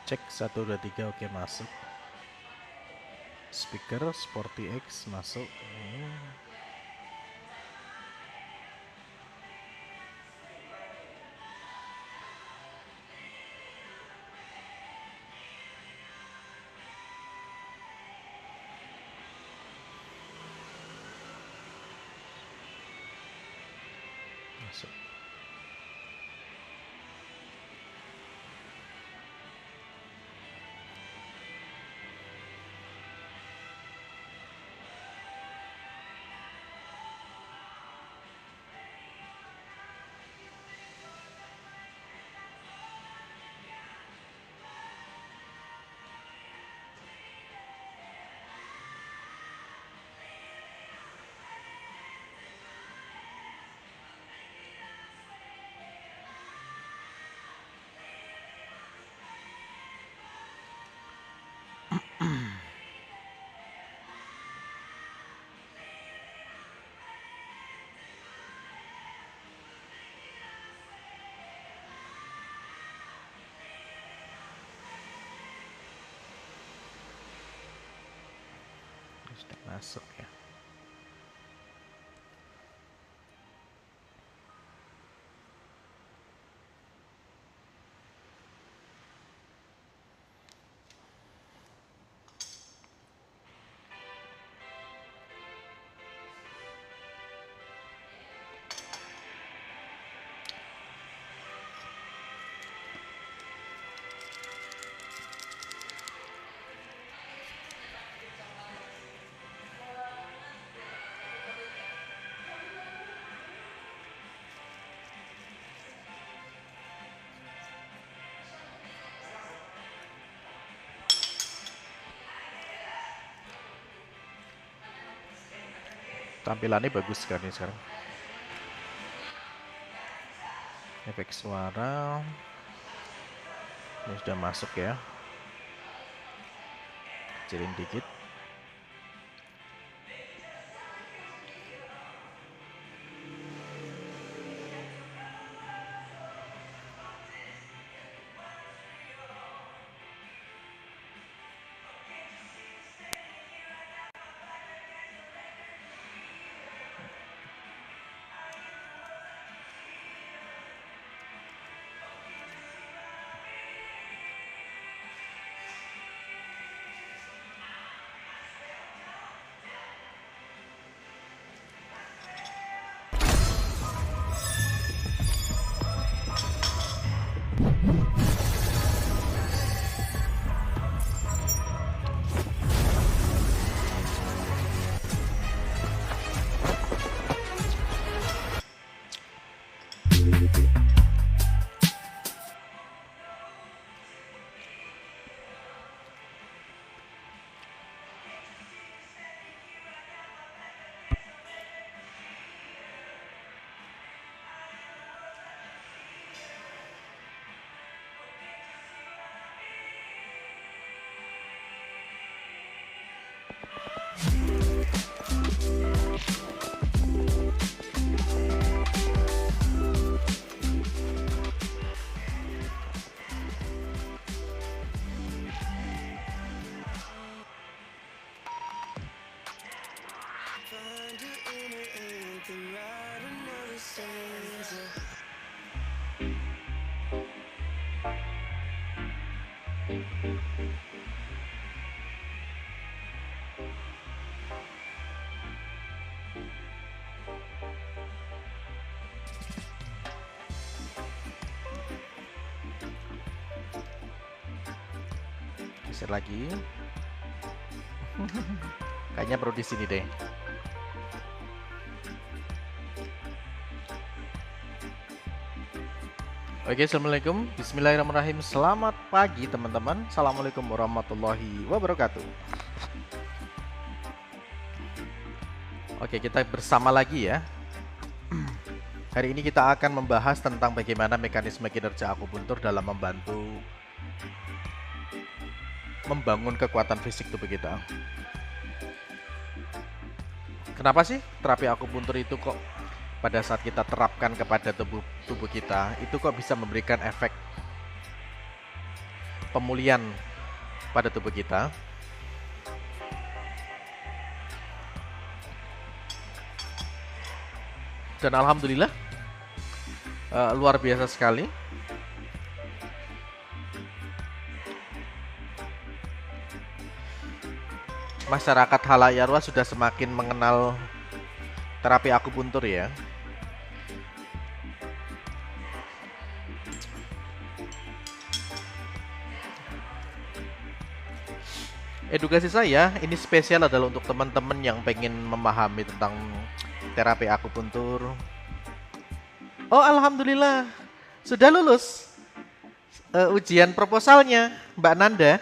Cek 1 2 3, oke masuk. Speaker Sporty X masuk. Masuk. Sudah masuk ya. Tampilannya bagus sekali sekarang. Efek suara ini sudah masuk ya. Kecilin dikit. Geser lagi. Kayaknya perlu di sini deh. Oke, assalamualaikum, bismillahirrahmanirrahim. Selamat pagi teman-teman. Assalamualaikum warahmatullahi wabarakatuh. Oke, kita bersama lagi ya. Hari ini kita akan membahas tentang bagaimana mekanisme kinerja akupuntur dalam membantu membangun kekuatan fisik tubuh kita. Kenapa sih terapi akupuntur itu kok pada saat kita terapkan kepada tubuh kita itu kok bisa memberikan efek pemulihan pada tubuh kita. Dan alhamdulillah luar biasa sekali. Masyarakat halayak luas sudah semakin mengenal terapi akupuntur ya. Edukasi saya ini spesial adalah untuk teman-teman yang pengen memahami tentang terapi akupuntur. Oh, alhamdulillah sudah lulus ujian proposalnya, Mbak Nanda.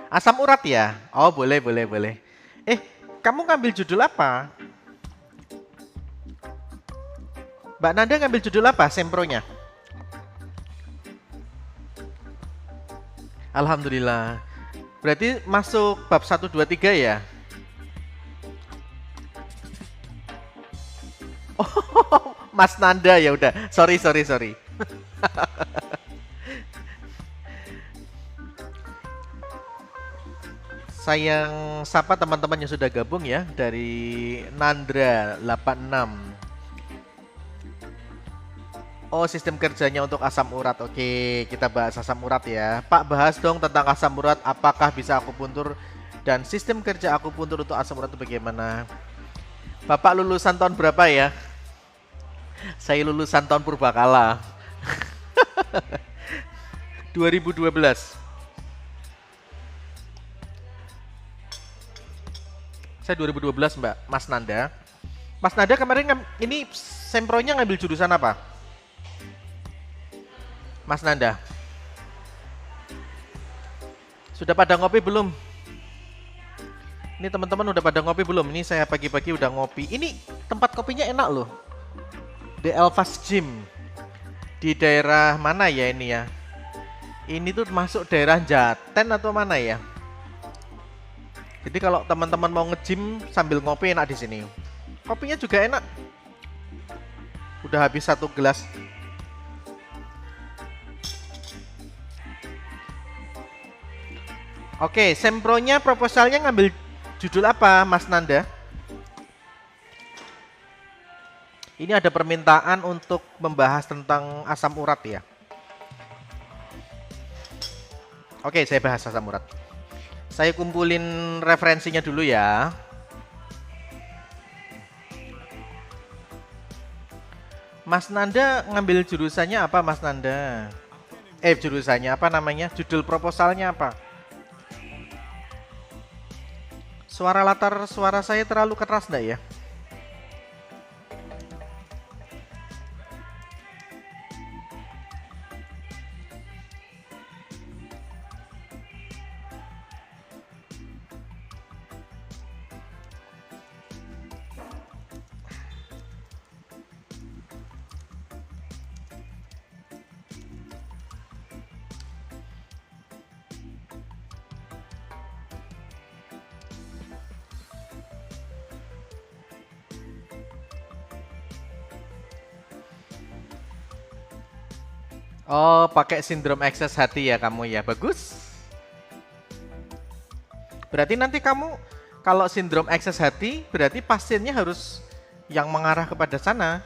Asam urat ya? Oh, boleh. Kamu ngambil judul apa? Mbak Nanda ngambil judul apa sempronya? Alhamdulillah. Berarti masuk bab 1, 2, 3 ya? Oh, Mas Nanda ya udah. Sorry. Sayang sapa teman-teman yang sudah gabung ya dari Nandra 86. Oh, sistem kerjanya untuk asam urat. Oke, kita bahas asam urat ya. Pak, bahas dong tentang asam urat. Apakah bisa akupuntur dan sistem kerja akupuntur untuk asam urat itu bagaimana? Bapak lulusan tahun berapa ya? Saya lulusan tahun purbakala. 2012. Saya 2012, Mbak. Mas Nanda. Mas Nanda kemarin ini sempronya ngambil jurusan apa? Mas Nanda. Sudah pada ngopi belum? Ini teman-teman udah pada ngopi belum? Ini saya pagi-pagi udah ngopi. Ini tempat kopinya enak loh. The Elvas Gym. Di daerah mana ya ini ya? Ini tuh masuk daerah Jaten atau mana ya? Jadi kalau teman-teman mau nge-gym sambil ngopi enak di sini. Kopinya juga enak. Udah habis 1 gelas. Oke, sempronya proposalnya ngambil judul apa, Mas Nanda? Ini ada permintaan untuk membahas tentang asam urat ya. Oke, saya bahas asam urat. Saya kumpulin referensinya dulu ya. Mas Nanda ngambil jurusannya apa, Mas Nanda? Jurusannya apa namanya? Judul proposalnya apa? Suara saya terlalu keras enggak ya? Oh, pakai sindrom ekses hati ya kamu ya. Bagus. Berarti nanti kamu kalau sindrom ekses hati, berarti pasiennya harus yang mengarah kepada sana.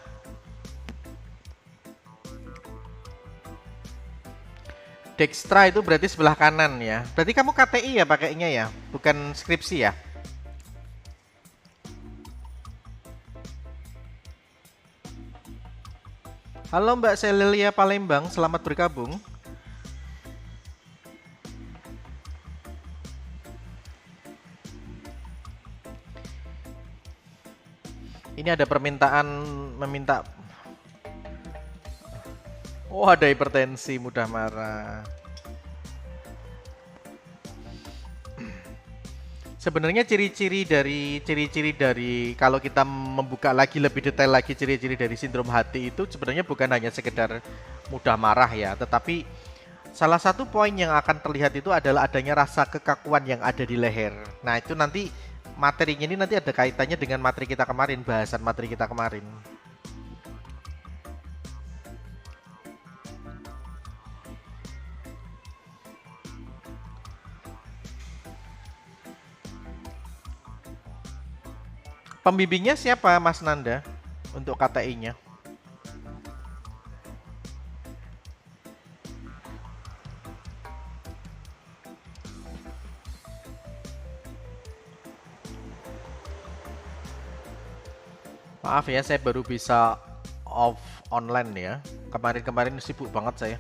Dextra itu berarti sebelah kanan ya. Berarti kamu KTI ya pakainya ya, bukan skripsi ya. Halo Mbak Celilia Palembang, selamat bergabung. Ini ada permintaan meminta. Oh, ada hipertensi, mudah marah. Sebenarnya ciri-ciri dari kalau kita membuka lagi lebih detail lagi ciri-ciri dari sindrom hati itu sebenarnya bukan hanya sekedar mudah marah ya, tetapi salah satu poin yang akan terlihat itu adalah adanya rasa kekakuan yang ada di leher. Nah, itu nanti materinya ini nanti ada kaitannya dengan materi kita kemarin, bahasan materi kita kemarin. Pembimbingnya siapa Mas Nanda untuk KTI-nya? Maaf ya, saya baru bisa off online ya. Kemarin-kemarin sibuk banget saya.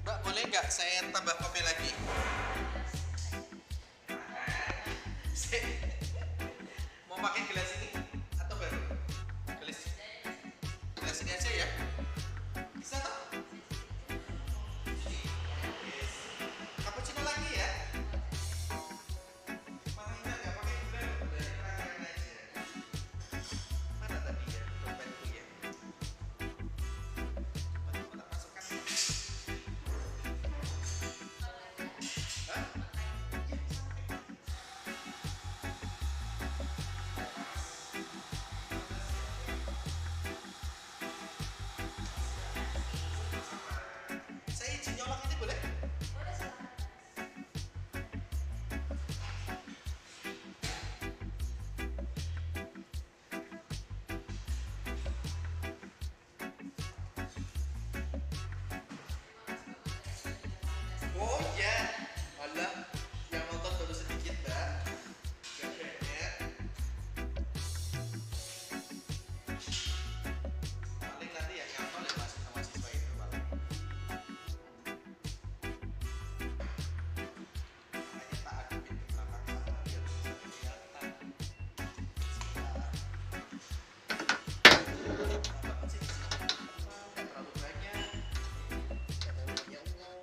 Mbak, boleh nggak saya tambah kopi lagi? Mau pakai gelas ini atau baru? Gelas ini aja ya? Bisa toh? Cappuccino lagi ya? Mana ini nggak pakai gula? Gula terakhir aja. Mana tadi ya? Dompetku ya? Coba tak masukkan. Hah? Saya izin nyolong ini boleh? Oh iya, alah, yang nonton baru sedikit mbak. Gak banyak. Paling nanti yang nyantol ya masih sama siswa itu paling. Makanya tak adupin ke belakang sana biar bisa kelihatan. Nah, banget sih di sini. Nggak terlalu banyak. Nggak terlalu banyak uang.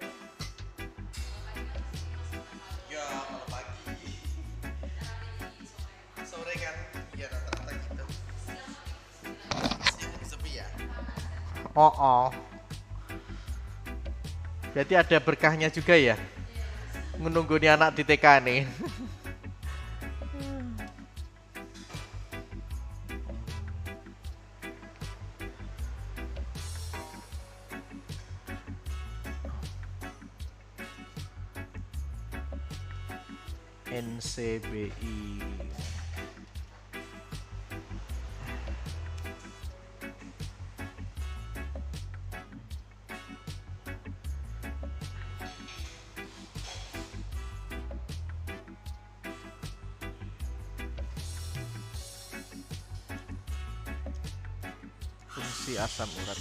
Ya kalau pagi, sore kan, ya rata-rata gitu. Siang sepi ya. Oh, oh. Berarti ada berkahnya juga ya? Menunggu nih anak di TK nih. NCBI. Fungsi asam urat.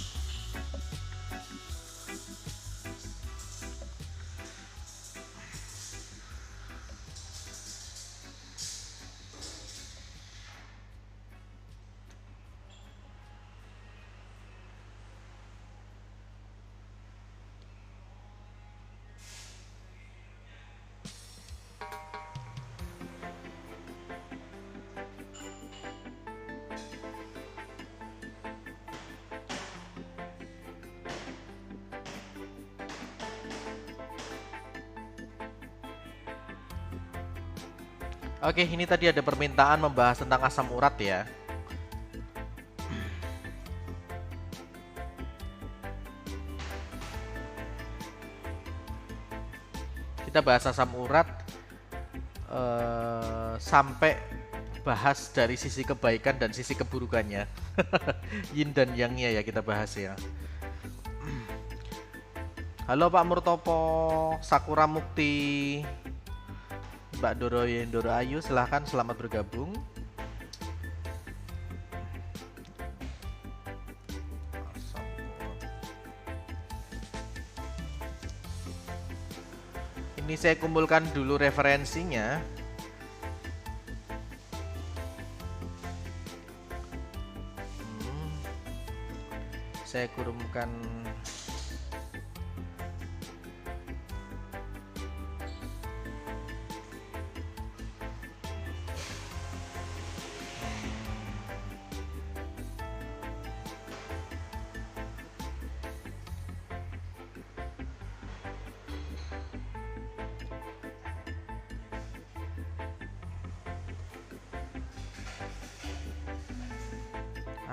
Oke, ini tadi ada permintaan membahas tentang asam urat ya. Kita bahas asam urat sampai bahas dari sisi kebaikan dan sisi keburukannya. Yin dan Yang-nya ya kita bahas ya. Halo Pak Murtopo, Sakura Mukti, Mbak Doro Yendoro Ayu, silahkan selamat bergabung. Ini saya kumpulkan dulu referensinya. Saya kurumkan.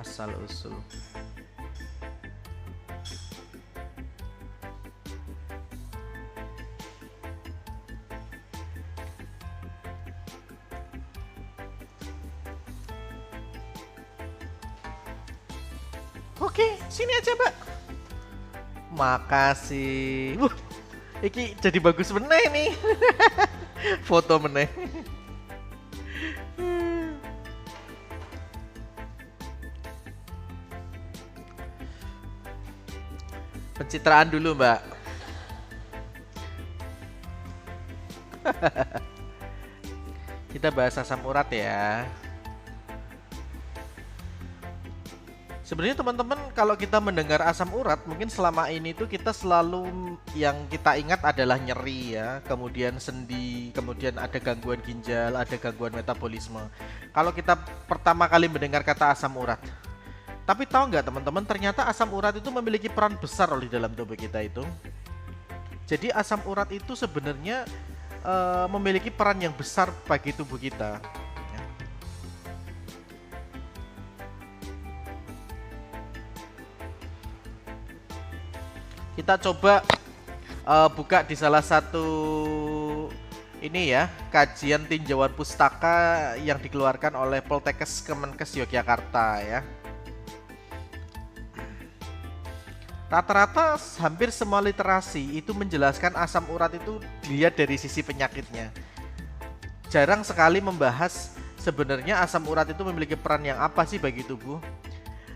Asal usul. Oke, sini aja, Mbak. Makasih. Iki jadi bagus meneh nih. Foto meneh. Pencitraan dulu, Mbak. Kita bahas asam urat ya. Sebenarnya teman-teman kalau kita mendengar asam urat mungkin selama ini tuh kita selalu yang kita ingat adalah nyeri ya, kemudian sendi, kemudian ada gangguan ginjal, ada gangguan metabolisme. Kalau kita pertama kali mendengar kata asam urat. Tapi tahu nggak teman-teman, ternyata asam urat itu memiliki peran besar loh di dalam tubuh kita itu. Jadi asam urat itu sebenarnya memiliki peran yang besar bagi tubuh kita. Kita coba buka di salah satu ini ya, kajian tinjauan pustaka yang dikeluarkan oleh Poltekkes Kemenkes Yogyakarta ya. Rata-rata hampir semua literasi itu menjelaskan asam urat itu dilihat dari sisi penyakitnya. Jarang sekali membahas sebenarnya asam urat itu memiliki peran yang apa sih bagi tubuh.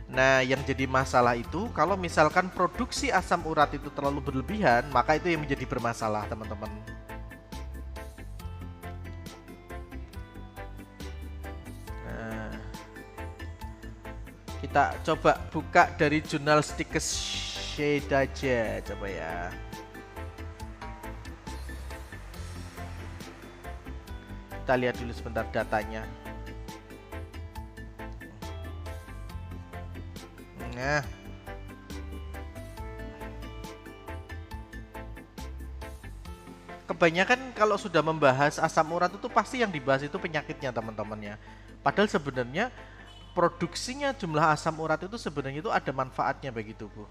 Nah, yang jadi masalah itu kalau misalkan produksi asam urat itu terlalu berlebihan, maka itu yang menjadi bermasalah, teman-teman. Nah, kita coba buka dari jurnal Stikes Shade aja, coba ya. Kita lihat dulu sebentar datanya. Nah, kebanyakan kalau sudah membahas asam urat itu pasti yang dibahas itu penyakitnya teman-teman ya. Padahal sebenarnya produksinya jumlah asam urat itu sebenarnya itu ada manfaatnya bagi tubuh.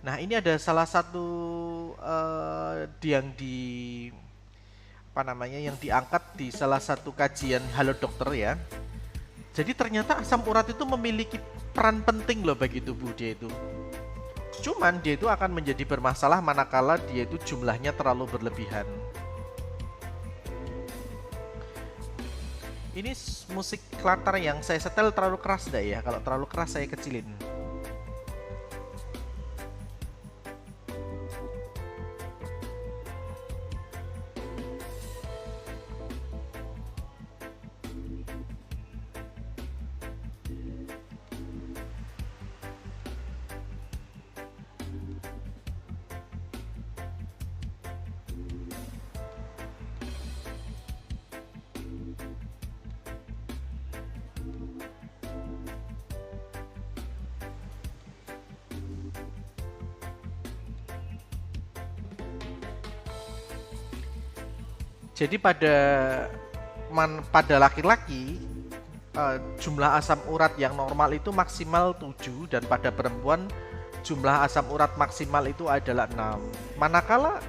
Nah, ini ada salah satu yang yang diangkat di salah satu kajian Halo Dokter ya. Jadi ternyata asam urat itu memiliki peran penting loh bagi tubuh dia itu. Cuman dia itu akan menjadi bermasalah manakala dia itu jumlahnya terlalu berlebihan. Ini musik latar yang saya setel terlalu keras dah ya. Kalau terlalu keras saya kecilin. Jadi pada pada laki-laki jumlah asam urat yang normal itu maksimal 7 dan pada perempuan jumlah asam urat maksimal itu adalah 6. Manakala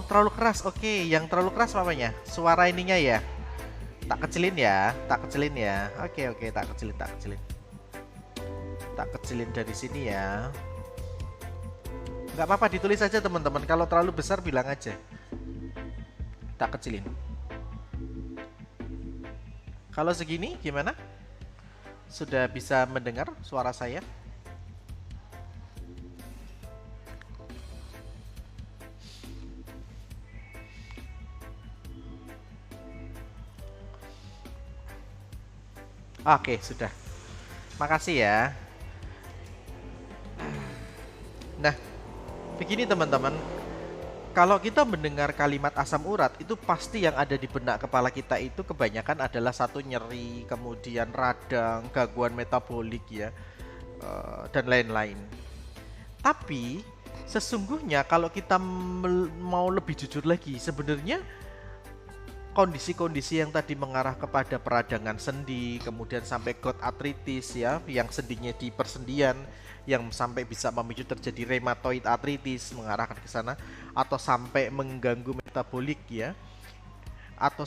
terlalu keras. Oke, yang terlalu keras namanya suara ininya ya. Tak kecilin ya. Oke, tak kecilin. Tak kecilin dari sini ya. Nggak apa-apa, ditulis aja teman-teman. Kalau terlalu besar bilang aja. Tak kecilin. Kalau segini gimana? Sudah bisa mendengar suara saya? Oke, sudah. Makasih ya. Nah, begini teman-teman. Kalau kita mendengar kalimat asam urat, itu pasti yang ada di benak kepala kita itu kebanyakan adalah satu nyeri, kemudian radang, gangguan metabolik ya, dan lain-lain. Tapi sesungguhnya kalau kita mau lebih jujur lagi, sebenarnya kondisi-kondisi yang tadi mengarah kepada peradangan sendi, kemudian sampai gout arthritis ya, yang sendinya di persendian, yang sampai bisa memicu terjadi rheumatoid arthritis mengarahkan ke sana, atau sampai mengganggu metabolik ya, atau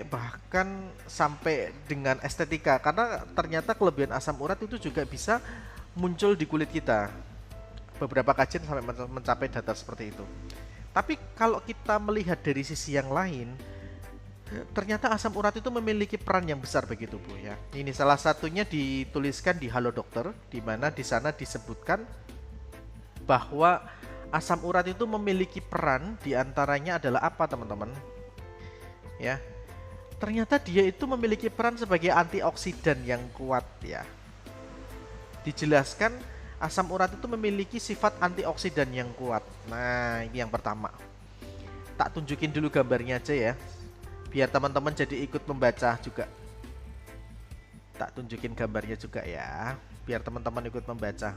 bahkan sampai dengan estetika, karena ternyata kelebihan asam urat itu juga bisa muncul di kulit kita. Beberapa kajian sampai mencapai data seperti itu. Tapi kalau kita melihat dari sisi yang lain, ternyata asam urat itu memiliki peran yang besar bagi tubuh ya. Ini salah satunya dituliskan di Halo Dokter, di mana di sana disebutkan bahwa asam urat itu memiliki peran, diantaranya adalah apa teman-teman? Ya, ternyata dia itu memiliki peran sebagai antioksidan yang kuat ya. Dijelaskan asam urat itu memiliki sifat antioksidan yang kuat. Nah, ini yang pertama. Tak tunjukin dulu gambarnya aja ya, biar teman-teman jadi ikut membaca juga. Tak tunjukin gambarnya juga ya, biar teman-teman ikut membaca.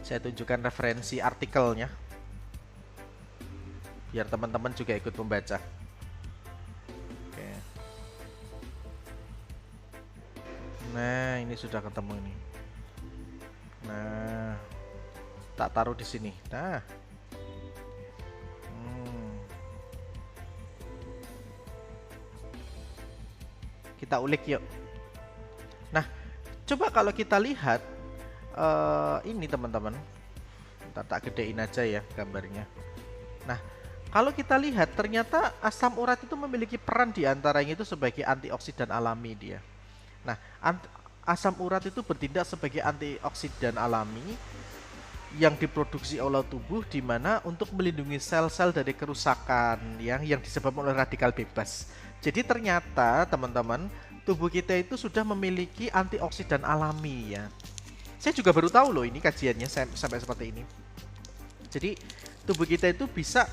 Saya tunjukkan referensi artikelnya, biar teman-teman juga ikut membaca. Nah, ini sudah ketemu ini. Nah, tak taruh di sini. Nah, kita ulik yuk. Nah, coba kalau kita lihat ini teman-teman, tak gedein aja ya gambarnya. Nah, kalau kita lihat ternyata asam urat itu memiliki peran diantaranya itu sebagai antioksidan alami dia. Nah, asam urat itu bertindak sebagai antioksidan alami yang diproduksi oleh tubuh, di mana untuk melindungi sel-sel dari kerusakan yang disebabkan oleh radikal bebas. Jadi ternyata teman-teman, tubuh kita itu sudah memiliki antioksidan alami ya. Saya juga baru tahu loh ini kajiannya sampai seperti ini. Jadi tubuh kita itu bisa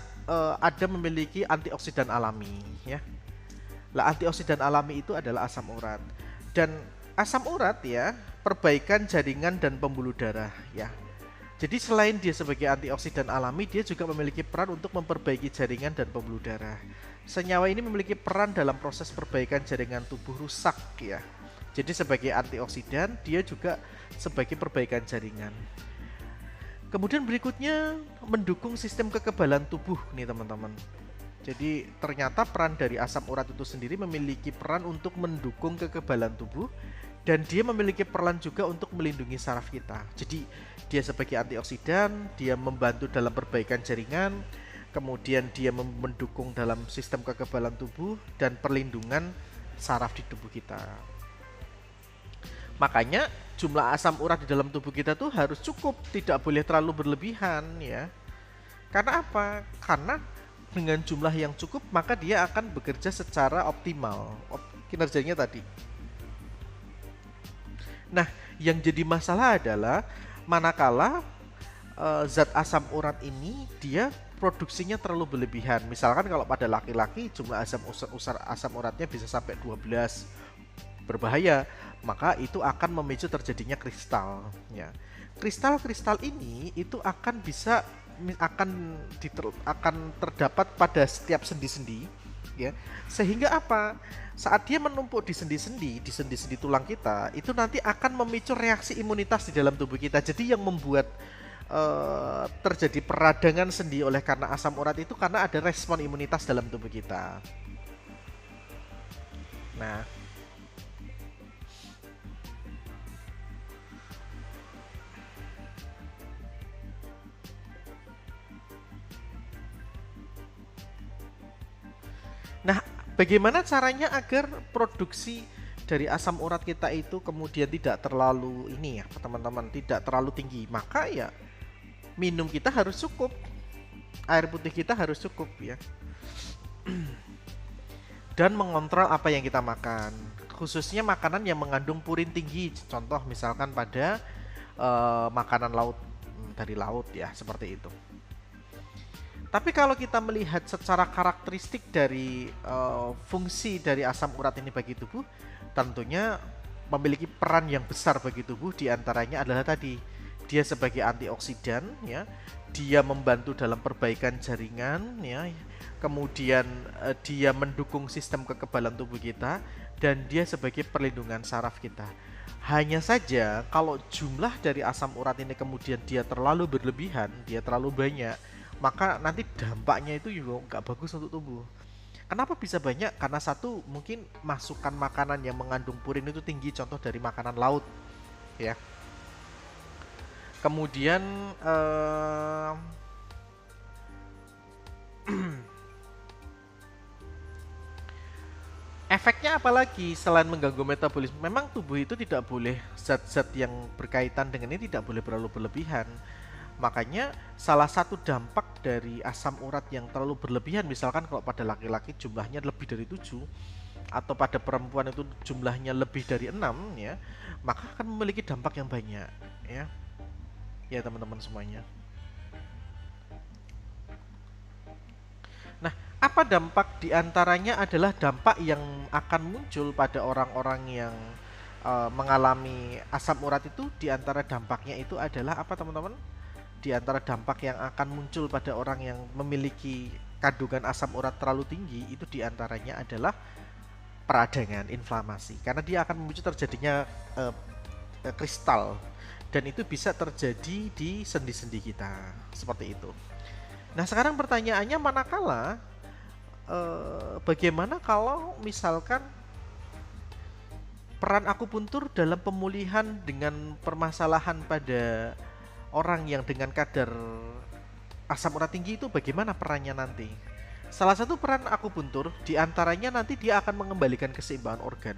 ada memiliki antioksidan alami ya. Lah, antioksidan alami itu adalah asam urat. Dan asam urat ya, perbaikan jaringan dan pembuluh darah ya. Jadi selain dia sebagai antioksidan alami, dia juga memiliki peran untuk memperbaiki jaringan dan pembuluh darah. Senyawa ini memiliki peran dalam proses perbaikan jaringan tubuh rusak ya. Jadi sebagai antioksidan, dia juga sebagai perbaikan jaringan. Kemudian berikutnya mendukung sistem kekebalan tubuh nih teman-teman. Jadi ternyata peran dari asam urat itu sendiri memiliki peran untuk mendukung kekebalan tubuh, dan dia memiliki peran juga untuk melindungi saraf kita. Jadi dia sebagai antioksidan, dia membantu dalam perbaikan jaringan, kemudian dia mendukung dalam sistem kekebalan tubuh dan perlindungan saraf di tubuh kita. Makanya jumlah asam urat di dalam tubuh kita tuh harus cukup, tidak boleh terlalu berlebihan ya. Karena apa? Karena dengan jumlah yang cukup, maka dia akan bekerja secara optimal kinerjanya tadi. Nah, yang jadi masalah adalah manakala zat asam urat ini dia produksinya terlalu berlebihan. Misalkan kalau pada laki-laki jumlah asam uratnya bisa sampai 12 berbahaya, maka itu akan memicu terjadinya kristal, ya. Kristal-kristal ini itu akan bisa akan terdapat pada setiap sendi-sendi, ya. Sehingga apa? Saat dia menumpuk di sendi-sendi tulang kita, itu nanti akan memicu reaksi imunitas di dalam tubuh kita. Jadi yang membuat terjadi peradangan sendi oleh karena asam urat itu karena ada respon imunitas dalam tubuh kita. Nah, bagaimana caranya agar produksi dari asam urat kita itu kemudian tidak terlalu ini ya teman-teman, tidak terlalu tinggi? Maka ya minum kita harus cukup, air putih kita harus cukup ya. Dan mengontrol apa yang kita makan, khususnya makanan yang mengandung purin tinggi. Contoh misalkan pada makanan laut, dari laut ya, seperti itu. Tapi kalau kita melihat secara karakteristik dari fungsi dari asam urat ini bagi tubuh, tentunya memiliki peran yang besar bagi tubuh. Diantaranya adalah tadi, dia sebagai antioksidan, ya, dia membantu dalam perbaikan jaringan, ya, kemudian dia mendukung sistem kekebalan tubuh kita, dan dia sebagai perlindungan saraf kita. Hanya saja kalau jumlah dari asam urat ini kemudian dia terlalu berlebihan, dia terlalu banyak, maka nanti dampaknya itu juga nggak bagus untuk tubuh. Kenapa bisa banyak? Karena satu, mungkin masukan makanan yang mengandung purin itu tinggi, contoh dari makanan laut, ya. Kemudian efeknya apalagi selain mengganggu metabolisme? Memang tubuh itu tidak boleh, zat-zat yang berkaitan dengan ini tidak boleh terlalu berlebihan. Makanya salah satu dampak dari asam urat yang terlalu berlebihan, misalkan kalau pada laki-laki jumlahnya lebih dari 7, atau pada perempuan itu jumlahnya lebih dari 6, ya, maka akan memiliki dampak yang banyak, ya. Ya teman-teman semuanya. Nah, apa dampak? Diantaranya adalah dampak yang akan muncul pada orang-orang yang mengalami asam urat itu. Diantara dampaknya itu adalah apa teman-teman? Di antara dampak yang akan muncul pada orang yang memiliki kandungan asam urat terlalu tinggi itu diantaranya adalah peradangan, inflamasi, karena dia akan memicu terjadinya kristal, dan itu bisa terjadi di sendi-sendi kita seperti itu. Nah, sekarang pertanyaannya, manakala bagaimana kalau misalkan peran akupuntur dalam pemulihan dengan permasalahan pada orang yang dengan kadar asam urat tinggi itu, bagaimana perannya nanti? Salah satu peran akupuntur diantaranya nanti dia akan mengembalikan keseimbangan organ,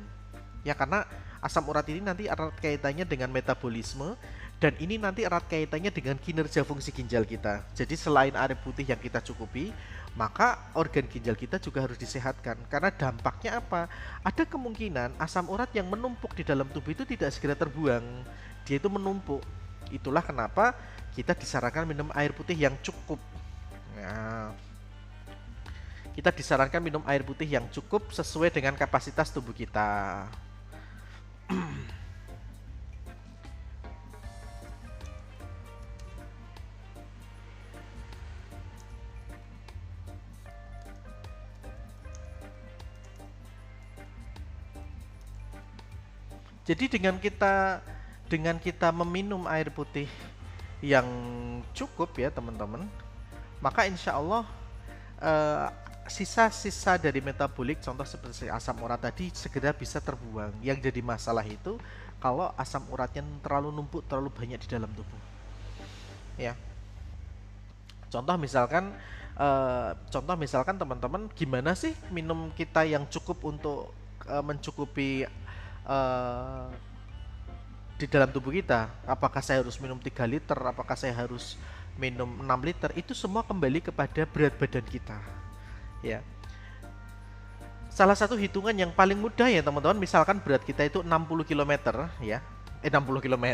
ya, karena asam urat ini nanti erat kaitannya dengan metabolisme, dan ini nanti erat kaitannya dengan kinerja fungsi ginjal kita. Jadi selain air putih yang kita cukupi, maka organ ginjal kita juga harus disehatkan. Karena dampaknya apa? Ada kemungkinan asam urat yang menumpuk di dalam tubuh itu tidak segera terbuang, dia itu menumpuk. Itulah kenapa kita disarankan minum air putih yang cukup. Nah, kita disarankan minum air putih yang cukup sesuai dengan kapasitas tubuh kita. Jadi dengan kita meminum air putih yang cukup ya teman-teman, maka insya Allah sisa-sisa dari metabolik, contoh seperti asam urat tadi, segera bisa terbuang. Yang jadi masalah itu kalau asam uratnya terlalu numpuk, terlalu banyak di dalam tubuh, ya. Contoh misalkan teman-teman, gimana sih minum kita yang cukup untuk mencukupi di dalam tubuh kita? Apakah saya harus minum 3 liter? Apakah saya harus minum 6 liter? Itu semua kembali kepada berat badan kita, ya. Salah satu hitungan yang paling mudah ya teman-teman, misalkan berat kita itu 60 km, ya. 60 km.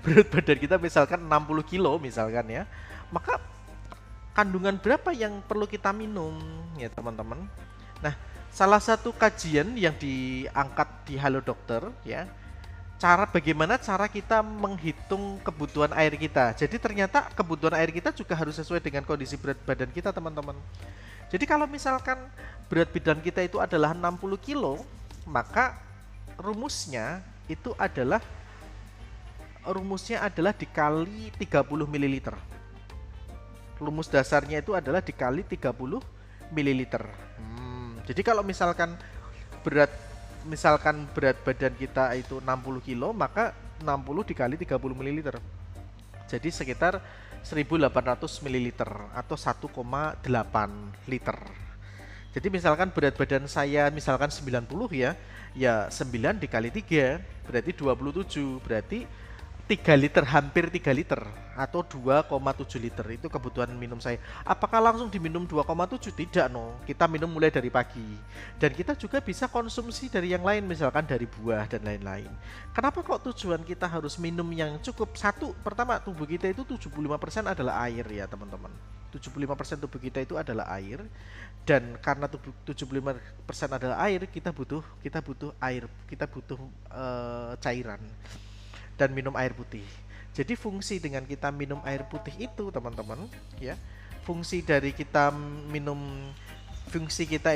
Berat badan kita misalkan 60 kilo misalkan, ya. Maka kandungan berapa yang perlu kita minum, ya teman-teman? Nah, salah satu kajian yang diangkat di Halo Dokter ya, bagaimana cara kita menghitung kebutuhan air kita. Jadi ternyata kebutuhan air kita juga harus sesuai dengan kondisi berat badan kita, teman-teman. Jadi kalau misalkan berat badan kita itu adalah 60 kilo, maka rumusnya adalah dikali 30 ml. Rumus dasarnya itu adalah dikali 30 ml. Jadi kalau misalkan berat badan kita itu 60 kilo, maka 60 dikali 30 ml. Jadi sekitar 1800 ml atau 1,8 liter. Jadi misalkan berat badan saya misalkan 90 ya 9 dikali 3 berarti 27, berarti 3 liter, hampir 3 liter atau 2,7 liter itu kebutuhan minum saya. Apakah langsung diminum 2,7? Tidak, no. Kita minum mulai dari pagi. Dan kita juga bisa konsumsi dari yang lain, misalkan dari buah dan lain-lain. Kenapa kok tujuan kita harus minum yang cukup? Satu, pertama, tubuh kita itu 75% adalah air ya, teman-teman. 75% tubuh kita itu adalah air. Dan karena 75% adalah air, kita butuh air, kita butuh cairan dan minum air putih. Jadi fungsi dengan kita minum air putih itu, teman-teman, ya. Fungsi kita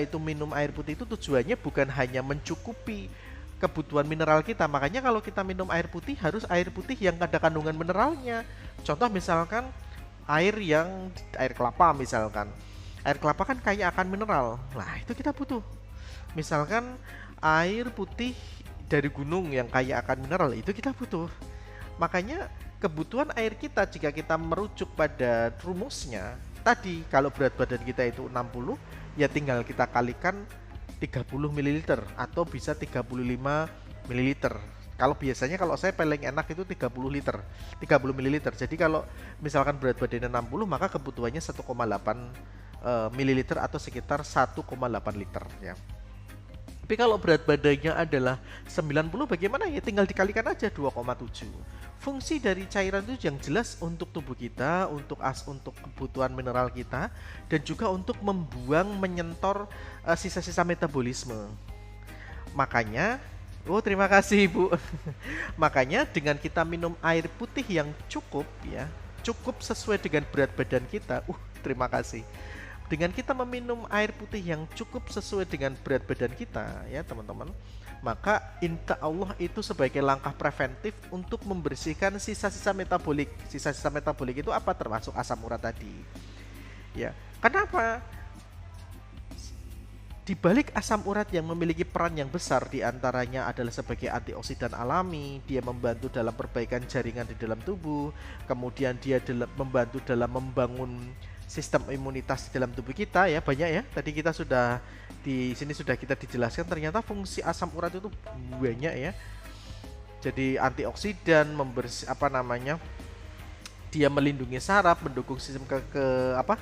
itu minum air putih itu tujuannya bukan hanya mencukupi kebutuhan mineral kita. Makanya kalau kita minum air putih harus air putih yang ada kandungan mineralnya. Contoh misalkan air kelapa misalkan. Air kelapa kan kaya akan mineral. Nah, itu kita butuh. Misalkan air putih dari gunung yang kaya akan mineral, itu kita butuh. Makanya kebutuhan air kita, jika kita merujuk pada rumusnya tadi, kalau berat badan kita itu 60, ya tinggal kita kalikan 30 ml atau bisa 35 ml. Kalau saya paling enak itu 30 ml. Jadi kalau misalkan berat badannya 60, maka kebutuhannya 1,8 ml atau sekitar 1,8 liter ya. Tapi kalau berat badannya adalah 90, bagaimana ya? Tinggal dikalikan aja 2,7. Fungsi dari cairan itu yang jelas untuk tubuh kita, untuk kebutuhan mineral kita, dan juga untuk menyentor sisa-sisa metabolisme. Makanya, terima kasih Ibu. Makanya dengan kita minum air putih yang cukup ya, cukup sesuai dengan berat badan kita. Terima kasih. Dengan kita meminum air putih yang cukup sesuai dengan berat badan kita ya teman-teman, maka insya Allah itu sebagai langkah preventif untuk membersihkan sisa-sisa metabolik. Sisa-sisa metabolik itu apa? Termasuk asam urat tadi ya. Kenapa? Di balik asam urat yang memiliki peran yang besar, diantaranya adalah sebagai antioksidan alami. Dia membantu dalam perbaikan jaringan di dalam tubuh, kemudian dia membantu dalam membangun sistem imunitas di dalam tubuh kita ya, banyak ya. Tadi kita sudah di sini kita dijelaskan ternyata fungsi asam urat itu banyak ya. Jadi antioksidan, dia melindungi saraf, mendukung sistem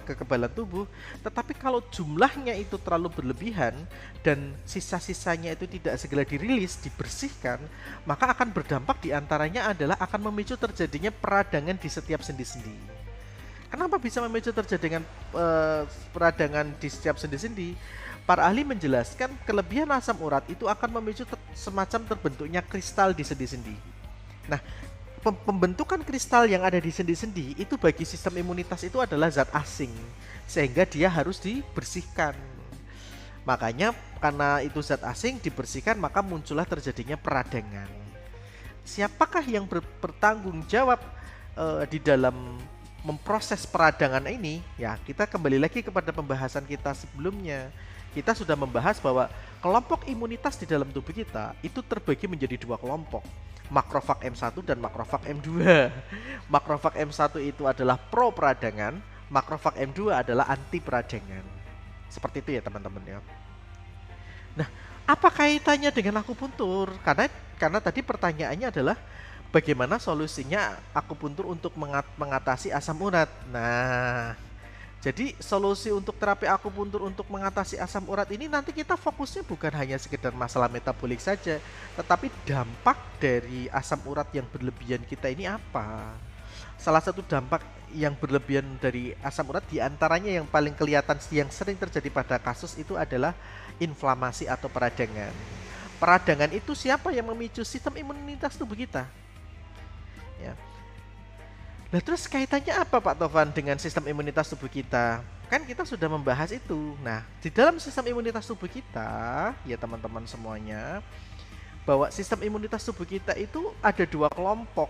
kekebalan tubuh. Tetapi kalau jumlahnya itu terlalu berlebihan dan sisa-sisanya itu tidak segera dirilis, dibersihkan, maka akan berdampak diantaranya adalah akan memicu terjadinya peradangan di setiap sendi-sendi. Kenapa bisa memicu terjadinya peradangan di setiap sendi-sendi? Para ahli menjelaskan kelebihan asam urat itu akan memicu semacam terbentuknya kristal di sendi-sendi. Nah, pembentukan kristal yang ada di sendi-sendi itu bagi sistem imunitas itu adalah zat asing, sehingga dia harus dibersihkan. Makanya karena itu zat asing dibersihkan, maka muncullah terjadinya peradangan. Siapakah yang bertanggung jawab di dalam memproses peradangan ini? Ya, kita kembali lagi kepada pembahasan kita sebelumnya. Kita sudah membahas bahwa kelompok imunitas di dalam tubuh kita itu terbagi menjadi dua kelompok, makrofag M1 dan makrofag M2. Makrofag M1 itu adalah pro peradangan, makrofag M2 adalah anti peradangan. Seperti itu ya teman-teman ya. Nah, apa kaitannya dengan akupuntur? Karena tadi pertanyaannya adalah bagaimana solusinya akupuntur untuk mengatasi asam urat. Nah, jadi solusi untuk terapi akupuntur untuk mengatasi asam urat ini nanti kita fokusnya bukan hanya sekedar masalah metabolik saja, tetapi dampak dari asam urat yang berlebihan kita ini apa? Salah satu dampak yang berlebihan dari asam urat, diantaranya yang paling kelihatan yang sering terjadi pada kasus itu adalah inflamasi atau peradangan. Peradangan itu siapa yang memicu? Sistem imunitas tubuh kita. Ya. Nah terus kaitannya apa Pak Tovan dengan sistem imunitas tubuh kita? Kan kita sudah membahas itu. Nah di dalam sistem imunitas tubuh kita, ya teman-teman semuanya, bahwa sistem imunitas tubuh kita itu ada dua kelompok.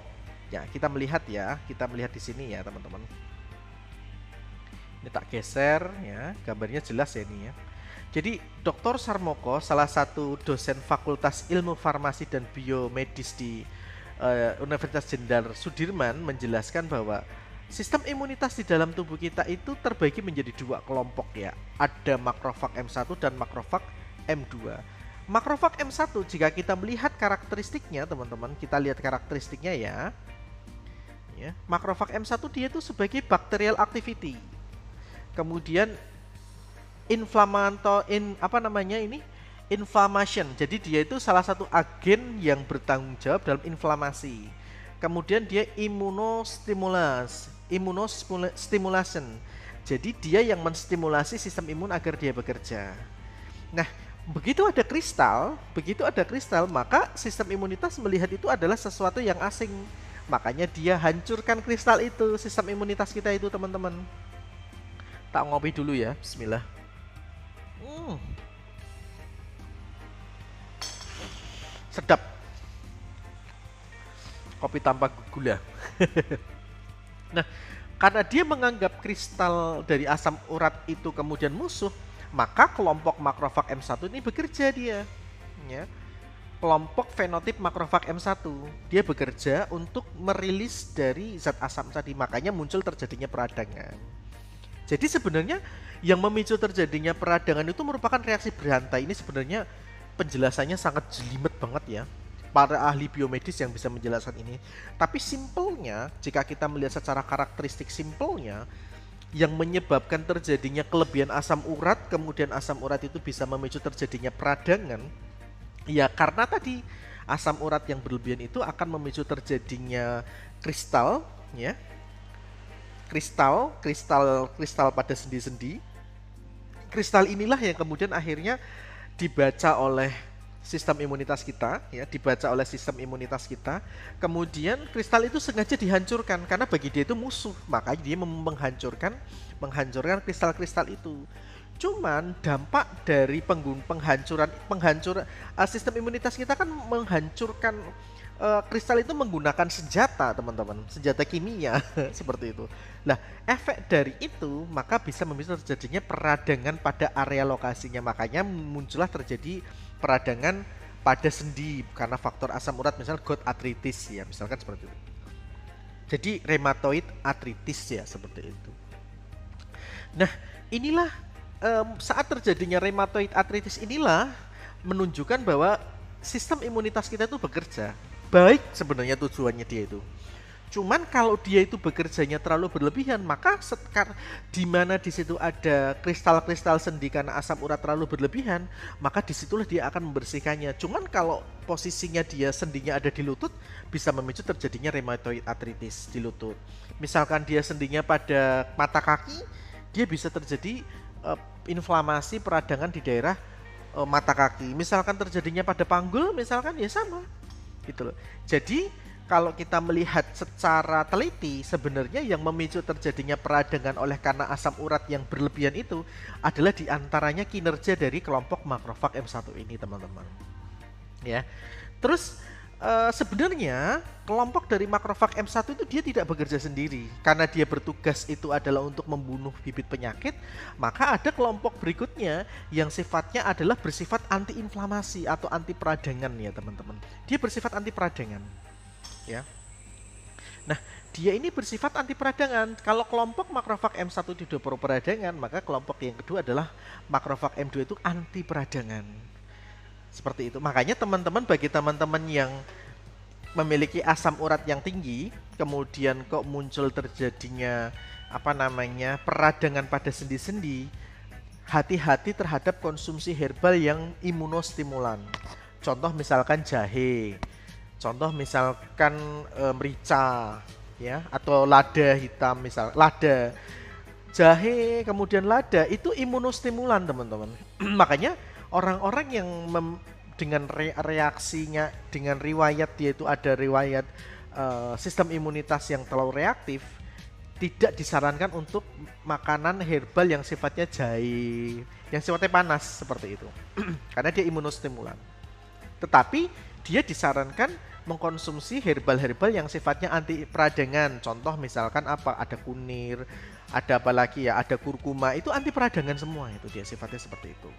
Ya kita melihat di sini ya teman-teman. Ini tak geser ya, gambarnya jelas ya ini ya. Jadi Dr. Sarmoko, salah satu dosen Fakultas Ilmu Farmasi dan Biomedis di Universitas Jenderal Sudirman menjelaskan bahwa sistem imunitas di dalam tubuh kita itu terbagi menjadi dua kelompok ya. Ada makrofag M1 dan makrofag M2. Makrofag M1 jika kita melihat karakteristiknya teman-teman, kita lihat karakteristiknya ya. Makrofag M1 dia itu sebagai bacterial activity. Kemudian inflammation. Jadi dia itu salah satu agen yang bertanggung jawab dalam inflamasi. Kemudian dia immunostimulation. Jadi dia yang menstimulasi sistem imun agar dia bekerja. Nah, begitu ada kristal, maka sistem imunitas melihat itu adalah sesuatu yang asing. Makanya dia hancurkan kristal itu, sistem imunitas kita itu teman-teman. Tak ngopi dulu ya, bismillah. Sedap. Kopi tanpa gula. Nah, karena dia menganggap kristal dari asam urat itu kemudian musuh, maka kelompok makrofag M1 ini bekerja dia. Ya. Kelompok fenotip makrofag M1 dia bekerja untuk merilis dari zat asam tadi, makanya muncul terjadinya peradangan. Jadi sebenarnya yang memicu terjadinya peradangan itu merupakan reaksi berantai. Ini sebenarnya penjelasannya sangat jelimet banget ya, para ahli biomedis yang bisa menjelaskan ini. Tapi simpelnya, jika kita melihat secara karakteristik simpelnya, yang menyebabkan terjadinya kelebihan asam urat, kemudian asam urat itu bisa memicu terjadinya peradangan, ya karena tadi asam urat yang berlebihan itu akan memicu terjadinya kristal, ya, kristal pada sendi-sendi. Kristal inilah yang kemudian akhirnya dibaca oleh sistem imunitas kita, ya, Kemudian kristal itu sengaja dihancurkan karena bagi dia itu musuh, makanya dia menghancurkan kristal-kristal itu. Cuman dampak dari penghancuran sistem imunitas kita kan menghancurkan kristal itu menggunakan senjata, teman-teman, senjata kimia seperti itu. Nah, efek dari itu maka bisa memicu terjadinya peradangan pada area lokasinya. Makanya muncullah terjadi peradangan pada sendi karena faktor asam urat, misalnya gout arthritis ya, misalkan seperti itu. Jadi rheumatoid arthritis ya, seperti itu. Nah, inilah saat terjadinya rheumatoid arthritis inilah menunjukkan bahwa sistem imunitas kita itu bekerja baik sebenarnya tujuannya dia itu. Cuman kalau dia itu bekerjanya terlalu berlebihan, maka di mana di situ ada kristal-kristal sendi karena asam urat terlalu berlebihan, maka disitulah dia akan membersihkannya. Cuman kalau posisinya dia sendinya ada di lutut, bisa memicu terjadinya rheumatoid arthritis di lutut. Misalkan dia sendinya pada mata kaki, dia bisa terjadi inflamasi peradangan di daerah mata kaki. Misalkan terjadinya pada panggul, misalkan ya sama. Gitu loh. Jadi kalau kita melihat secara teliti, sebenarnya yang memicu terjadinya peradangan oleh karena asam urat yang berlebihan itu adalah diantaranya kinerja dari kelompok makrofag M1 ini, teman-teman. Ya, terus sebenarnya kelompok dari makrofag M1 itu dia tidak bekerja sendiri, karena dia bertugas itu adalah untuk membunuh bibit penyakit. Maka ada kelompok berikutnya yang sifatnya adalah bersifat anti-inflamasi atau anti peradangan ya, teman-teman. Dia bersifat anti peradangan. Ya. Nah, dia ini bersifat anti peradangan. Kalau kelompok makrofag M1 tidak pro peradangan, maka kelompok yang kedua adalah makrofag M2 itu anti peradangan. Seperti itu. Makanya teman-teman, bagi teman-teman yang memiliki asam urat yang tinggi, kemudian kok muncul terjadinya peradangan pada sendi-sendi, hati-hati terhadap konsumsi herbal yang imunostimulan. Contoh misalkan jahe. Contoh misalkan merica, ya, atau lada hitam misal, lada, jahe, kemudian lada itu imunostimulan teman-teman. Makanya orang-orang yang dengan reaksinya, dengan riwayat dia itu ada riwayat sistem imunitas yang terlalu reaktif, tidak disarankan untuk makanan herbal yang sifatnya jahe, yang sifatnya panas seperti itu, karena dia imunostimulan. Tetapi dia disarankan mengkonsumsi herbal-herbal yang sifatnya anti peradangan. Contoh misalkan apa? Ada kunir, ada apa lagi ya? Ada kurkuma, itu anti peradangan semua, itu dia sifatnya seperti itu.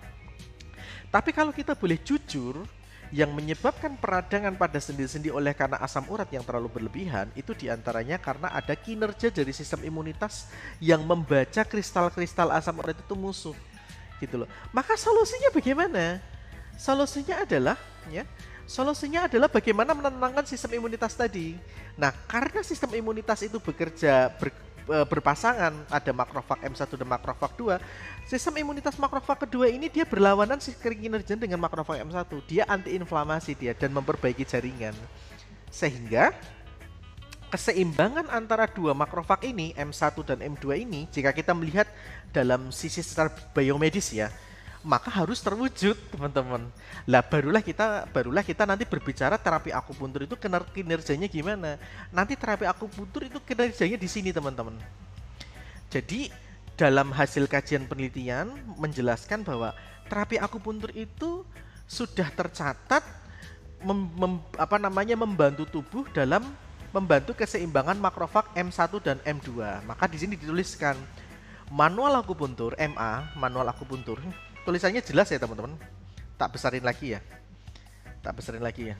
Tapi kalau kita boleh jujur, yang menyebabkan peradangan pada sendi-sendi oleh karena asam urat yang terlalu berlebihan itu diantaranya karena ada kinerja dari sistem imunitas yang membaca kristal-kristal asam urat itu musuh, gitu loh. Maka solusinya bagaimana? Solusinya adalah bagaimana menenangkan sistem imunitas tadi. Nah, karena sistem imunitas itu bekerja berpasangan, ada makrofag M1 dan makrofag 2. Sistem imunitas makrofag kedua ini dia berlawanan kinerja dengan makrofag M1. Dia antiinflamasi dia dan memperbaiki jaringan. Sehingga keseimbangan antara dua makrofag ini, M1 dan M2 ini, jika kita melihat dalam sisi secara biomedis ya, maka harus terwujud teman-teman. Lah barulah kita nanti berbicara terapi akupuntur itu kinerjanya gimana. Nanti terapi akupuntur itu kinerjanya di sini teman-teman. Jadi dalam hasil kajian penelitian menjelaskan bahwa terapi akupuntur itu sudah tercatat membantu tubuh dalam membantu keseimbangan makrofag M1 dan M2. Maka di sini dituliskan manual akupuntur MA, manual akupuntur. Tulisannya jelas ya teman-teman. Tak besarin lagi ya.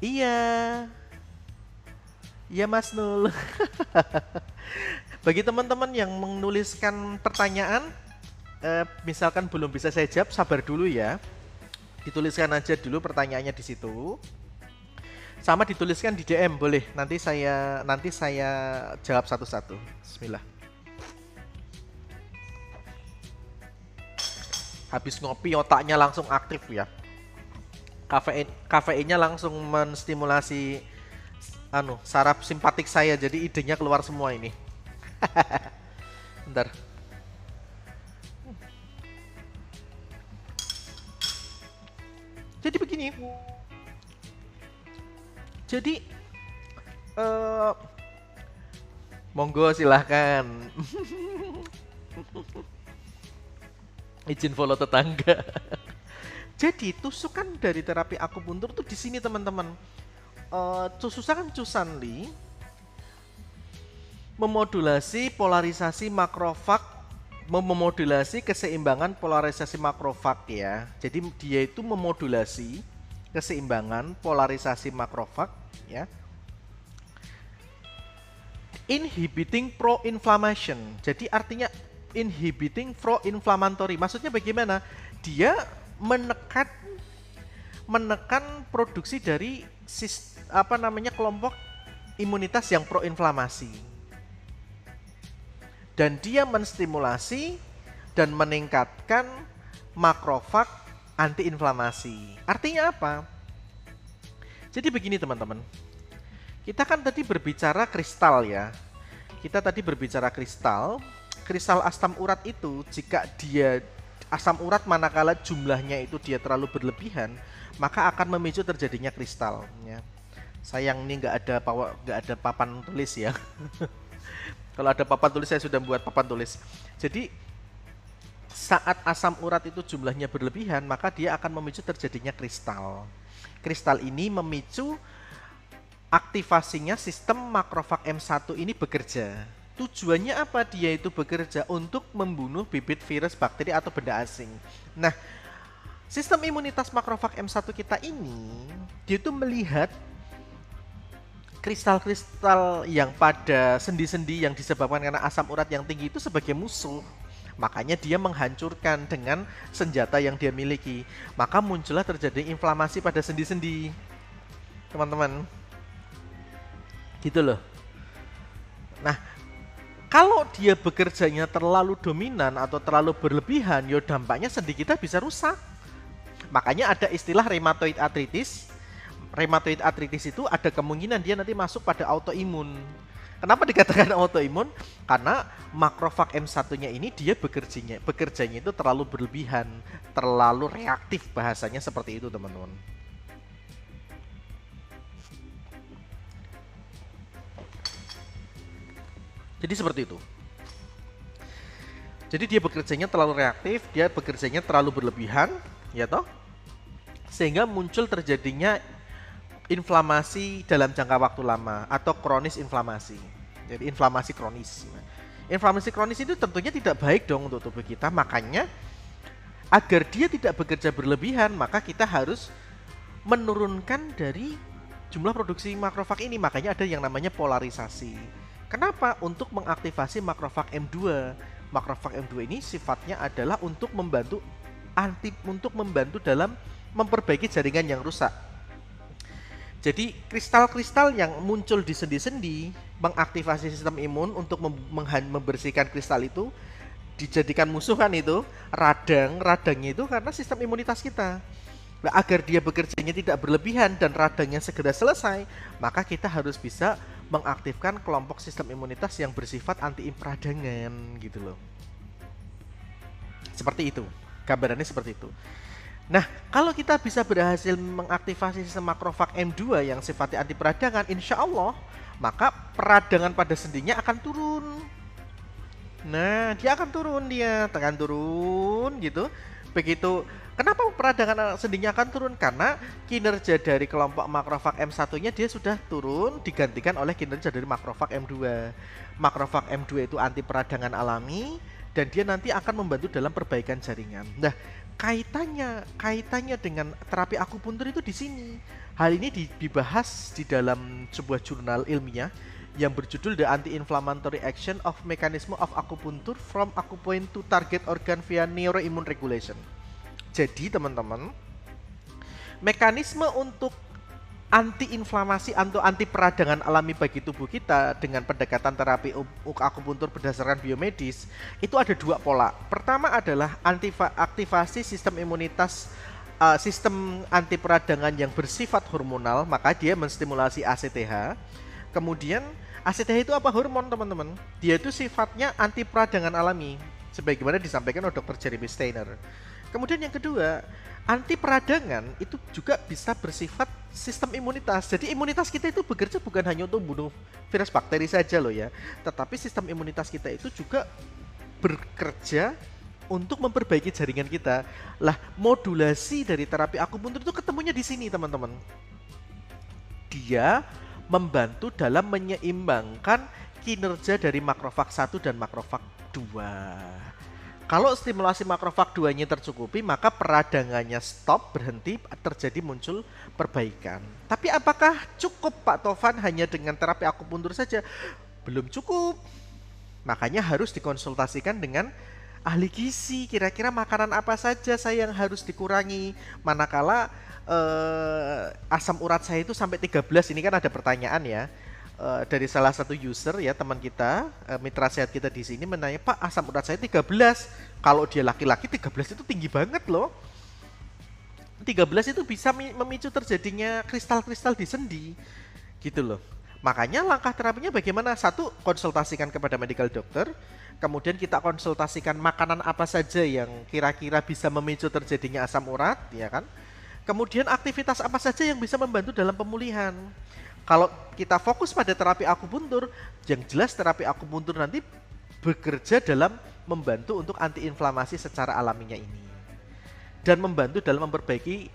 Iya. Iya Mas Nul. Bagi teman-teman yang menuliskan pertanyaan, misalkan belum bisa saya jawab, sabar dulu ya. Dituliskan aja dulu pertanyaannya di situ. Sama dituliskan di DM boleh. Nanti saya jawab satu-satu. Bismillah. Habis ngopi otaknya langsung aktif ya. Kafeinnya langsung menstimulasi saraf simpatik saya, jadi idenya keluar semua ini. Bentar. Jadi begini. Jadi monggo silahkan. Izin follow tetangga. Jadi tusukan dari terapi akupuntur tuh di sini teman-teman. Tusukan Cusanli memodulasi polarisasi makrofag, memodulasi keseimbangan polarisasi makrofag ya. Jadi dia itu memodulasi keseimbangan polarisasi makrofag ya. Inhibiting pro-inflammation. Jadi artinya inhibiting pro-inflammatory. Maksudnya bagaimana? Dia menekan produksi dari kelompok imunitas yang pro-inflamasi. Dan dia menstimulasi dan meningkatkan makrofag antiinflamasi. Artinya apa? Jadi begini teman-teman. Kita kan tadi berbicara kristal ya. Kristal asam urat itu, jika dia asam urat manakala jumlahnya itu dia terlalu berlebihan, maka akan memicu terjadinya kristal ya. Sayang ini nggak ada papan tulis ya. Kalau ada papan tulis saya sudah buat papan tulis. Jadi saat asam urat itu jumlahnya berlebihan, maka dia akan memicu terjadinya kristal. Kristal ini memicu aktivasinya sistem makrofag M1 ini bekerja. Tujuannya apa? Dia itu bekerja untuk membunuh bibit virus, bakteri, atau benda asing. Nah, sistem imunitas makrofag M1 kita ini, dia itu melihat kristal-kristal yang pada sendi-sendi yang disebabkan karena asam urat yang tinggi itu sebagai musuh. Makanya dia menghancurkan dengan senjata yang dia miliki. Maka muncullah terjadi inflamasi pada sendi-sendi. Teman-teman. Gitu loh. Nah, kalau dia bekerjanya terlalu dominan atau terlalu berlebihan, ya dampaknya sendi kita bisa rusak. Makanya ada istilah rheumatoid arthritis. rheumatoid arthritis itu ada kemungkinan dia nanti masuk pada autoimun. Kenapa dikatakan autoimun? Karena makrofag M1-nya ini dia bekerjanya itu terlalu berlebihan, terlalu reaktif, bahasanya seperti itu teman-teman. Jadi seperti itu. Jadi dia bekerjanya terlalu reaktif, dia bekerjanya terlalu berlebihan, ya toh? Sehingga muncul terjadinya inflamasi dalam jangka waktu lama atau kronis inflamasi. Jadi inflamasi kronis. Inflamasi kronis itu tentunya tidak baik dong untuk tubuh kita. Makanya agar dia tidak bekerja berlebihan, maka kita harus menurunkan dari jumlah produksi makrofag ini. Makanya ada yang namanya polarisasi. Kenapa? Untuk mengaktifasi makrofag M2. Makrofag M2 ini sifatnya adalah untuk membantu dalam memperbaiki jaringan yang rusak. Jadi kristal-kristal yang muncul di sendi-sendi mengaktifasi sistem imun untuk membersihkan kristal itu, dijadikan musuh kan itu, radangnya itu karena sistem imunitas kita. Nah, agar dia bekerjanya tidak berlebihan dan radangnya segera selesai, maka kita harus bisa mengaktifkan kelompok sistem imunitas yang bersifat anti-peradangan gitu loh. Seperti itu, gambarannya seperti itu. Nah, kalau kita bisa berhasil mengaktifasi sistem makrofag M2 yang sifatnya anti peradangan, insya Allah, maka peradangan pada sendinya akan turun. Nah, dia akan turun gitu. Begitu, kenapa peradangan sendinya akan turun? Karena kinerja dari kelompok makrofag M1-nya dia sudah turun, digantikan oleh kinerja dari makrofag M2. Makrofag M2 itu anti peradangan alami, dan dia nanti akan membantu dalam perbaikan jaringan. Nah, kaitannya dengan terapi akupuntur itu di sini. Hal ini dibahas di dalam sebuah jurnal ilmiah yang berjudul The Anti-Inflammatory Action of Mechanism of Acupuncture from Acupoint to Target Organ via Neuroimmune Regulation. Jadi teman-teman, mekanisme untuk anti-inflamasi atau anti peradangan alami bagi tubuh kita dengan pendekatan terapi akupuntur berdasarkan biomedis itu ada dua pola. Pertama adalah aktivasi sistem imunitas, sistem anti peradangan yang bersifat hormonal, maka dia menstimulasi ACTH. Kemudian ACTH itu apa? Hormon teman-teman. Dia itu sifatnya anti peradangan alami, sebagaimana disampaikan oleh Dr. Jeremy Steiner. Kemudian yang kedua, anti peradangan itu juga bisa bersifat sistem imunitas. Jadi imunitas kita itu bekerja bukan hanya untuk membunuh virus bakteri saja loh ya, tetapi sistem imunitas kita itu juga bekerja untuk memperbaiki jaringan kita. Lah, modulasi dari terapi akupuntur itu ketemunya di sini teman-teman. Dia membantu dalam menyeimbangkan kinerja dari makrofag 1 dan makrofag 2. Kalau stimulasi makrofag 2-nya tercukupi, maka peradangannya stop, berhenti, terjadi muncul perbaikan. Tapi apakah cukup Pak Tovan hanya dengan terapi akupuntur saja? Belum cukup. Makanya harus dikonsultasikan dengan ahli gizi. Kira-kira makanan apa saja saya yang harus dikurangi? Manakala asam urat saya itu sampai 13, ini kan ada pertanyaan ya. Dari salah satu user ya, teman kita, mitra sehat kita di sini menanya, Pak, asam urat saya 13. Kalau dia laki-laki 13 itu tinggi banget loh. 13 itu bisa memicu terjadinya kristal-kristal di sendi gitu loh. Makanya langkah terapinya bagaimana? Satu, konsultasikan kepada medical doctor. Kemudian kita konsultasikan makanan apa saja yang kira-kira bisa memicu terjadinya asam urat, ya kan? Kemudian aktivitas apa saja yang bisa membantu dalam pemulihan. Kalau kita fokus pada terapi akupuntur, yang jelas terapi akupuntur nanti bekerja dalam membantu untuk antiinflamasi secara alaminya ini. Dan membantu dalam memperbaiki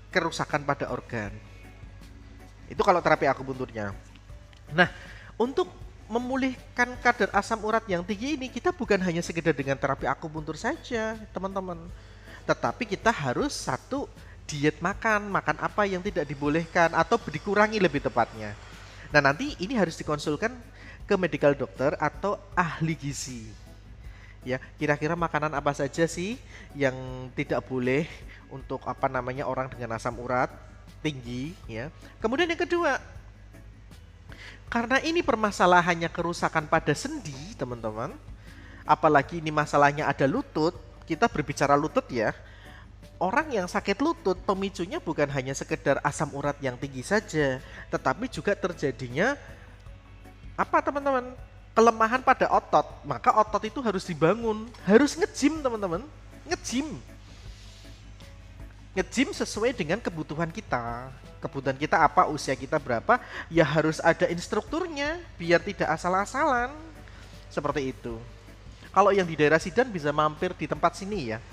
kerusakan pada organ. Itu kalau terapi akupunturnya. Nah, untuk memulihkan kadar asam urat yang tinggi ini, kita bukan hanya sekedar dengan terapi akupuntur saja, teman-teman. Tetapi kita harus satu, diet makan apa yang tidak dibolehkan atau dikurangi lebih tepatnya. Nah, nanti ini harus dikonsulkan ke medical doctor atau ahli gizi. Ya, kira-kira makanan apa saja sih yang tidak boleh untuk orang dengan asam urat tinggi ya. Kemudian yang kedua, karena ini permasalahannya kerusakan pada sendi, teman-teman. Apalagi ini masalahnya ada lutut, kita berbicara lutut ya. orang yang sakit lutut pemicunya bukan hanya sekedar asam urat yang tinggi saja, tetapi juga terjadinya apa teman-teman? Kelemahan pada otot. Maka otot itu harus dibangun, harus nge-gym teman-teman. Nge-gym. Nge-gym sesuai dengan kebutuhan kita. Kebutuhan kita apa, usia kita berapa, ya harus ada instrukturnya biar tidak asal-asalan. Seperti itu. Kalau yang di daerah Sidan bisa mampir di tempat sini ya.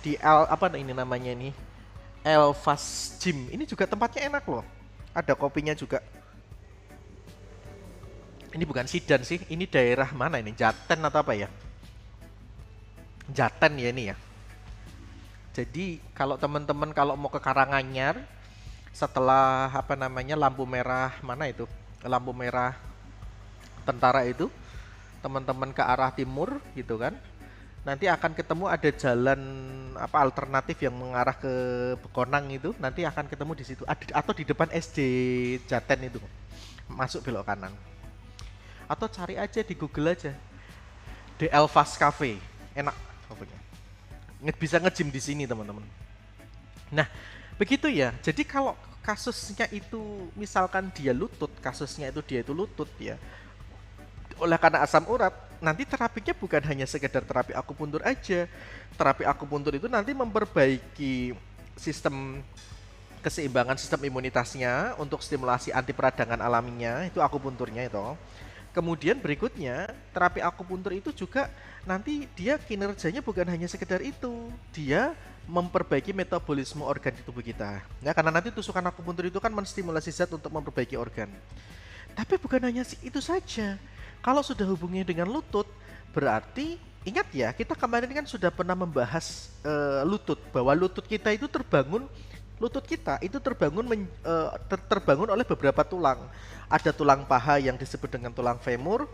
Di apa ini namanya nih? Elvas Gym. Ini juga tempatnya enak loh. Ada kopinya juga. Ini bukan Sidan sih, ini daerah mana ini? Jaten atau apa ya? Jaten ya ini ya. Jadi kalau teman-teman kalau mau ke Karanganyar setelah apa namanya lampu merah mana itu? Lampu merah tentara itu, teman-teman ke arah timur gitu kan. Nanti akan ketemu ada jalan apa alternatif yang mengarah ke Bekonang itu, nanti akan ketemu di situ atau di depan SD Jaten itu. Masuk belok kanan. Atau cari aja di Google aja. The Elvas Cafe. Enak kopinya. Bisa nge-gym di sini, teman-teman. Nah, begitu ya. Jadi kalau kasusnya itu misalkan dia lutut, kasusnya itu dia itu lutut ya. Oleh karena asam urat, nanti terapinya bukan hanya sekedar terapi akupuntur aja. Terapi akupuntur itu nanti memperbaiki sistem keseimbangan sistem imunitasnya untuk stimulasi anti peradangan alaminya, itu akupunturnya itu. Kemudian berikutnya, terapi akupuntur itu juga nanti dia kinerjanya bukan hanya sekedar itu. Dia memperbaiki metabolisme organ di tubuh kita. Ya, karena nanti tusukan akupuntur itu kan menstimulasi zat untuk memperbaiki organ. Tapi bukan hanya itu saja. Kalau sudah hubungannya dengan lutut, berarti ingat ya, kita kemarin kan sudah pernah membahas lutut, bahwa lutut kita itu terbangun terbangun oleh beberapa tulang. Ada tulang paha yang disebut dengan tulang femur,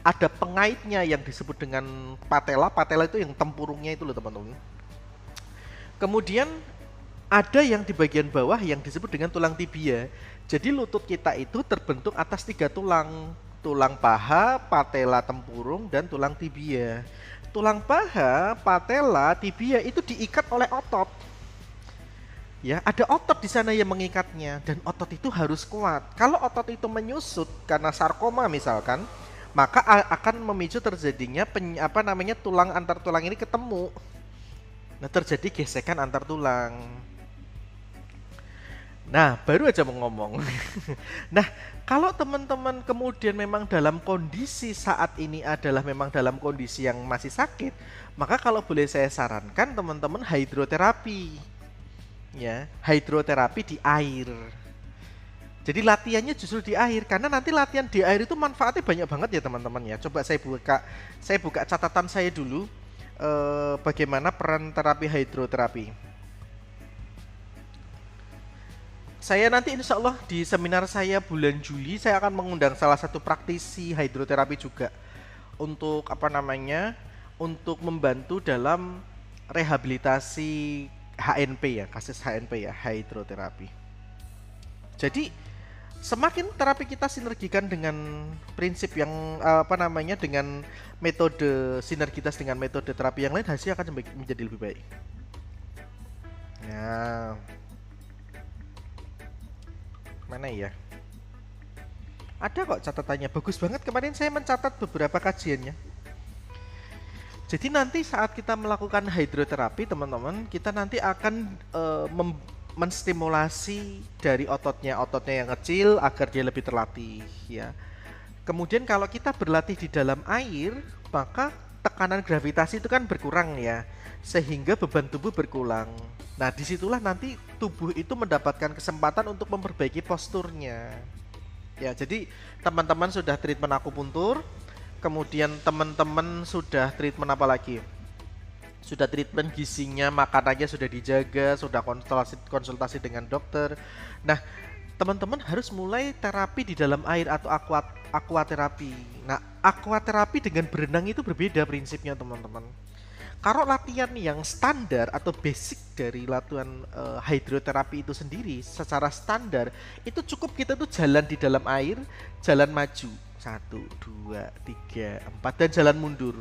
ada pengaitnya yang disebut dengan patella. Patella itu yang tempurungnya itu loh teman-teman. Kemudian ada yang di bagian bawah yang disebut dengan tulang tibia. Jadi lutut kita itu terbentuk atas 3 tulang. Tulang paha, patella tempurung, dan tulang tibia. Tulang paha, patella, tibia itu diikat oleh otot. Ya, ada otot di sana yang mengikatnya dan otot itu harus kuat. Kalau otot itu menyusut karena sarkoma misalkan, maka akan memicu terjadinya tulang antar tulang ini ketemu. Nah, terjadi gesekan antar tulang. Nah, baru aja mau ngomong. Nah, kalau teman-teman kemudian memang dalam kondisi saat ini adalah memang dalam kondisi yang masih sakit, maka kalau boleh saya sarankan teman-teman hidroterapi. Ya, hidroterapi di air. Jadi latihannya justru di air, karena nanti latihan di air itu manfaatnya banyak banget ya teman-teman ya. Coba saya buka catatan saya dulu bagaimana peran terapi hidroterapi. Saya nanti insya Allah di seminar saya bulan Juli saya akan mengundang salah satu praktisi hidroterapi juga untuk untuk membantu dalam rehabilitasi HNP ya, kasus HNP ya, hidroterapi. Jadi semakin terapi kita sinergikan dengan prinsip yang dengan metode sinergitas dengan metode terapi yang lain, hasilnya akan menjadi lebih baik. Nah, mana ya? Ada kok catatannya, bagus banget. Kemarin saya mencatat beberapa kajiannya. Jadi nanti saat kita melakukan hidroterapi teman-teman, kita nanti akan menstimulasi dari ototnya yang kecil agar dia lebih terlatih ya. Kemudian kalau kita berlatih di dalam air, maka tekanan gravitasi itu kan berkurang ya, sehingga beban tubuh berkurang. Nah, disitulah nanti tubuh itu mendapatkan kesempatan untuk memperbaiki posturnya. Ya, jadi teman-teman sudah treatment akupuntur, kemudian teman-teman sudah treatment apa lagi? Sudah treatment gizinya, makanannya sudah dijaga, sudah konsultasi dengan dokter. Nah, teman-teman harus mulai terapi di dalam air atau aquaterapi. Nah, aquaterapi dengan berenang itu berbeda prinsipnya teman-teman. Kalau latihan yang standar atau basic dari latihan hidroterapi itu sendiri secara standar, itu cukup kita tuh jalan di dalam air, jalan maju 1, 2, 3, 4 dan jalan mundur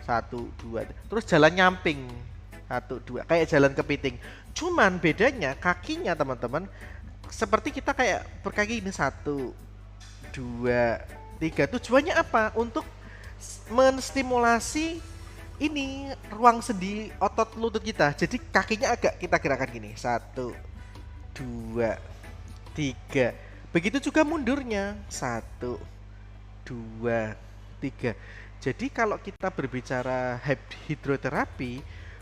1, 2, terus jalan nyamping Satu, dua. Kayak jalan kepiting. Cuman bedanya kakinya teman-teman, seperti kita kayak berkaki ini. Satu, dua, tiga. Tujuannya apa? Untuk menstimulasi ini ruang sendi otot lutut kita. Jadi kakinya agak kita gerakan gini. Satu, dua, tiga. Begitu juga mundurnya. Satu, dua, tiga. Jadi kalau kita berbicara hidroterapi,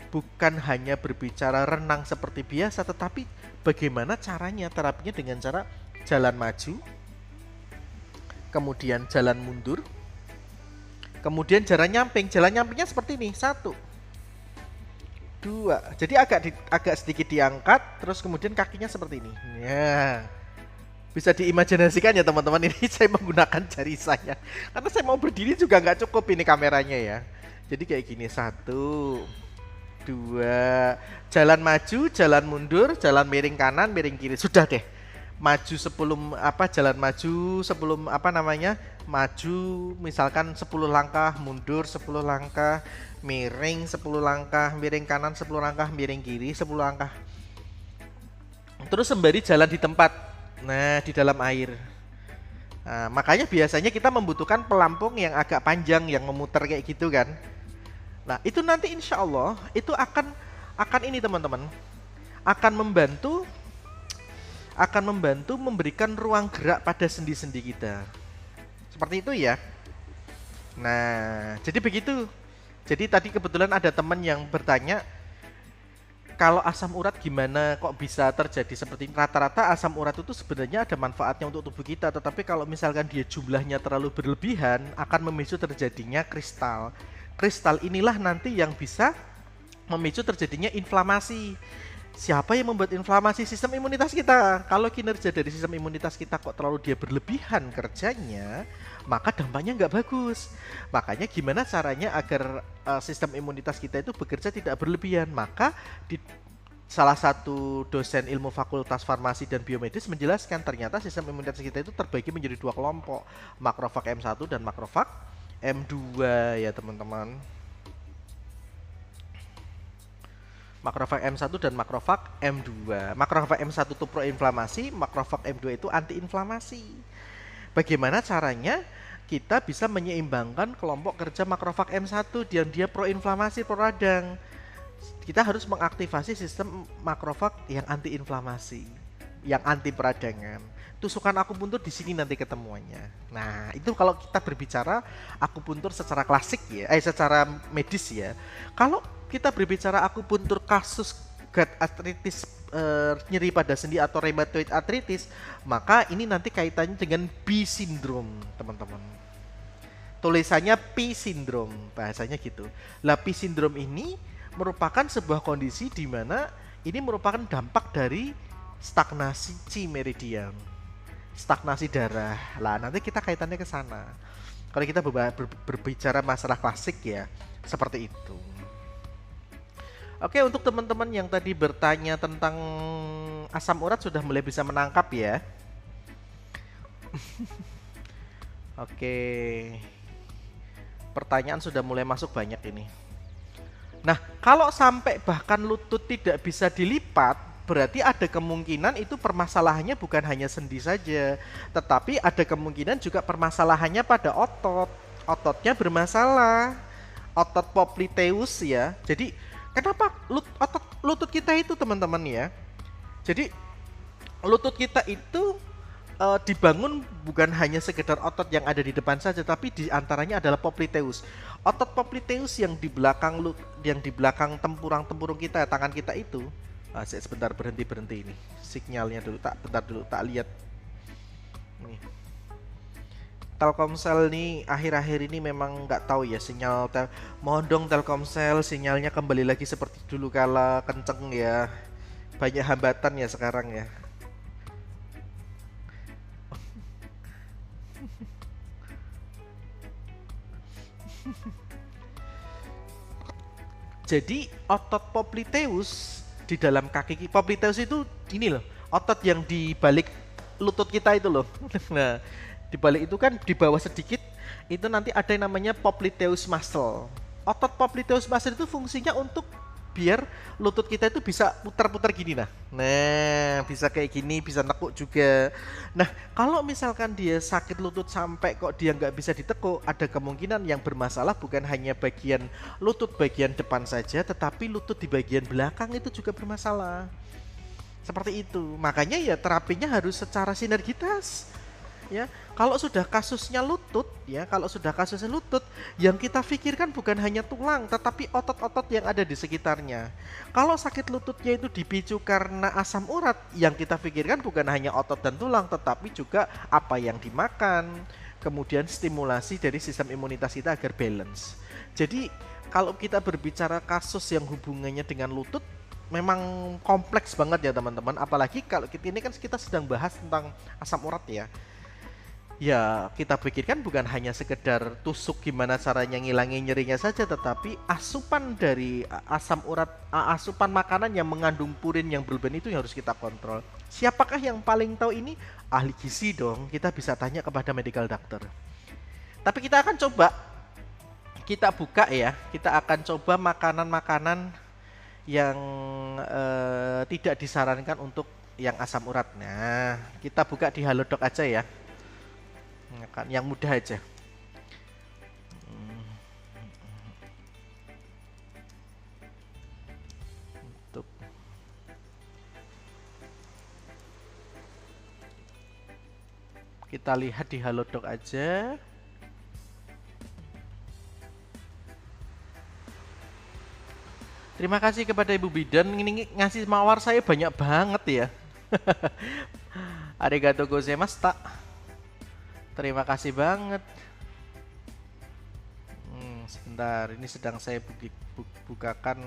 bukan hanya berbicara renang seperti biasa, tetapi bagaimana caranya, terapinya dengan cara jalan maju, kemudian jalan mundur, kemudian jalan nyamping. Jalan nyampingnya seperti ini. Satu, dua. Jadi agak sedikit diangkat, terus kemudian kakinya seperti ini. Ya, bisa diimajinasikan ya teman-teman, ini saya menggunakan jari saya karena saya mau berdiri juga nggak cukup ini kameranya ya. Jadi kayak gini. Satu, dua, jalan maju, jalan mundur, jalan miring kanan, miring kiri. Sudah deh. Maju sebelum jalan maju sebelum maju misalkan 10 langkah, mundur 10 langkah, miring 10 langkah, miring kanan 10 langkah, miring kiri 10 langkah. Terus sembari jalan di tempat. Nah, di dalam air. Nah, makanya biasanya kita membutuhkan pelampung yang agak panjang yang memutar kayak gitu kan. Nah, itu nanti insya Allah itu akan ini teman-teman, akan membantu memberikan ruang gerak pada sendi-sendi kita. Seperti itu ya. Nah, jadi begitu. Jadi tadi kebetulan ada teman yang bertanya, kalau asam urat gimana kok bisa terjadi seperti ini? Rata-rata asam urat itu sebenarnya ada manfaatnya untuk tubuh kita, tetapi kalau misalkan dia jumlahnya terlalu berlebihan akan memicu terjadinya kristal. Kristal inilah nanti yang bisa memicu terjadinya inflamasi. Siapa yang membuat inflamasi? Sistem imunitas kita. Kalau kinerja dari sistem imunitas kita kok terlalu dia berlebihan kerjanya, maka dampaknya nggak bagus. Makanya gimana caranya agar sistem imunitas kita itu bekerja tidak berlebihan? Maka di salah satu dosen ilmu fakultas farmasi dan biomedis menjelaskan ternyata sistem imunitas kita itu terbagi menjadi 2 kelompok, makrofag M1 dan makrofag M2 ya teman-teman. Makrofag M1 dan makrofag M2. Makrofag M1 itu proinflamasi, makrofag M2 itu antiinflamasi. Bagaimana caranya kita bisa menyeimbangkan kelompok kerja makrofag M1 yang dia proinflamasi, proradang? Kita harus mengaktifasi sistem makrofag yang antiinflamasi, yang anti peradangan. Tusukan akupuntur di sini nanti ketemuannya. Nah, itu kalau kita berbicara akupuntur secara klasik ya, secara medis ya. Kalau kita berbicara akupuntur kasus gerd arthritis, nyeri pada sendi atau rheumatoid arthritis, maka ini nanti kaitannya dengan B syndrome, teman-teman. Tulisannya P syndrome, bahasanya gitu. Lah P syndrome ini merupakan sebuah kondisi di mana ini merupakan dampak dari stagnasi chi meridian, stagnasi darah. Lah nanti kita kaitannya ke sana. Kalau kita berbicara masalah klasik ya, seperti itu. Oke, untuk teman-teman yang tadi bertanya tentang asam urat sudah mulai bisa menangkap ya. Oke. Pertanyaan sudah mulai masuk banyak ini. Nah, kalau sampai bahkan lutut tidak bisa dilipat, berarti ada kemungkinan itu permasalahannya bukan hanya sendi saja, tetapi ada kemungkinan juga permasalahannya pada otot. Ototnya bermasalah. Otot popliteus ya. Jadi kenapa otot lutut kita itu teman-teman ya? Jadi lutut kita itu dibangun bukan hanya sekedar otot yang ada di depan saja, tapi di antaranya adalah popliteus. Otot popliteus yang di belakang tempurung kita, tangan kita itu. Saya sebentar berhenti ini. Sinyalnya dulu tak lihat. Nih. Telkomsel nih akhir-akhir ini memang nggak tahu ya sinyal mohon dong Telkomsel sinyalnya kembali lagi seperti dulu kala kenceng ya, banyak hambatan ya sekarang ya. Jadi otot popliteus di dalam kaki, popliteus itu ini loh, otot yang di balik lutut kita itu loh. Nah, di balik itu kan di bawah sedikit itu nanti ada yang namanya popliteus muscle. Otot popliteus muscle itu fungsinya untuk biar lutut kita itu bisa putar-putar gini nah bisa kayak gini, bisa nekuk juga. Nah kalau misalkan dia sakit lutut sampai kok dia nggak bisa ditekuk, ada kemungkinan yang bermasalah bukan hanya bagian lutut bagian depan saja, tetapi lutut di bagian belakang itu juga bermasalah. Seperti itu. Makanya ya terapinya harus secara sinergitas. Ya, kalau sudah kasusnya lutut, yang kita pikirkan bukan hanya tulang, tetapi otot-otot yang ada di sekitarnya. Kalau sakit lututnya itu dipicu karena asam urat, yang kita pikirkan bukan hanya otot dan tulang, tetapi juga apa yang dimakan, kemudian stimulasi dari sistem imunitas kita agar balance. Jadi, kalau kita berbicara kasus yang hubungannya dengan lutut, memang kompleks banget ya teman-teman. Apalagi kalau kita sedang bahas tentang asam urat ya. Ya, kita pikirkan bukan hanya sekedar tusuk gimana caranya ngilangin nyerinya saja, tetapi asupan dari asam urat, asupan makanan yang mengandung purin yang berlebihan itu yang harus kita kontrol. Siapakah yang paling tahu ini? Ahli gizi dong, kita bisa tanya kepada medical doctor. Tapi kita akan coba, kita buka ya, kita akan coba makanan-makanan yang tidak disarankan untuk yang asam urat. Nah, kita buka di Halodoc aja ya. Yang mudah aja. Untuk kita lihat di Halodoc aja. Terima kasih kepada Ibu Bidan, ini ngasih mawar saya banyak banget ya. Arigatou gozaimashita. Terima kasih banget. Sebentar, ini sedang saya bukakan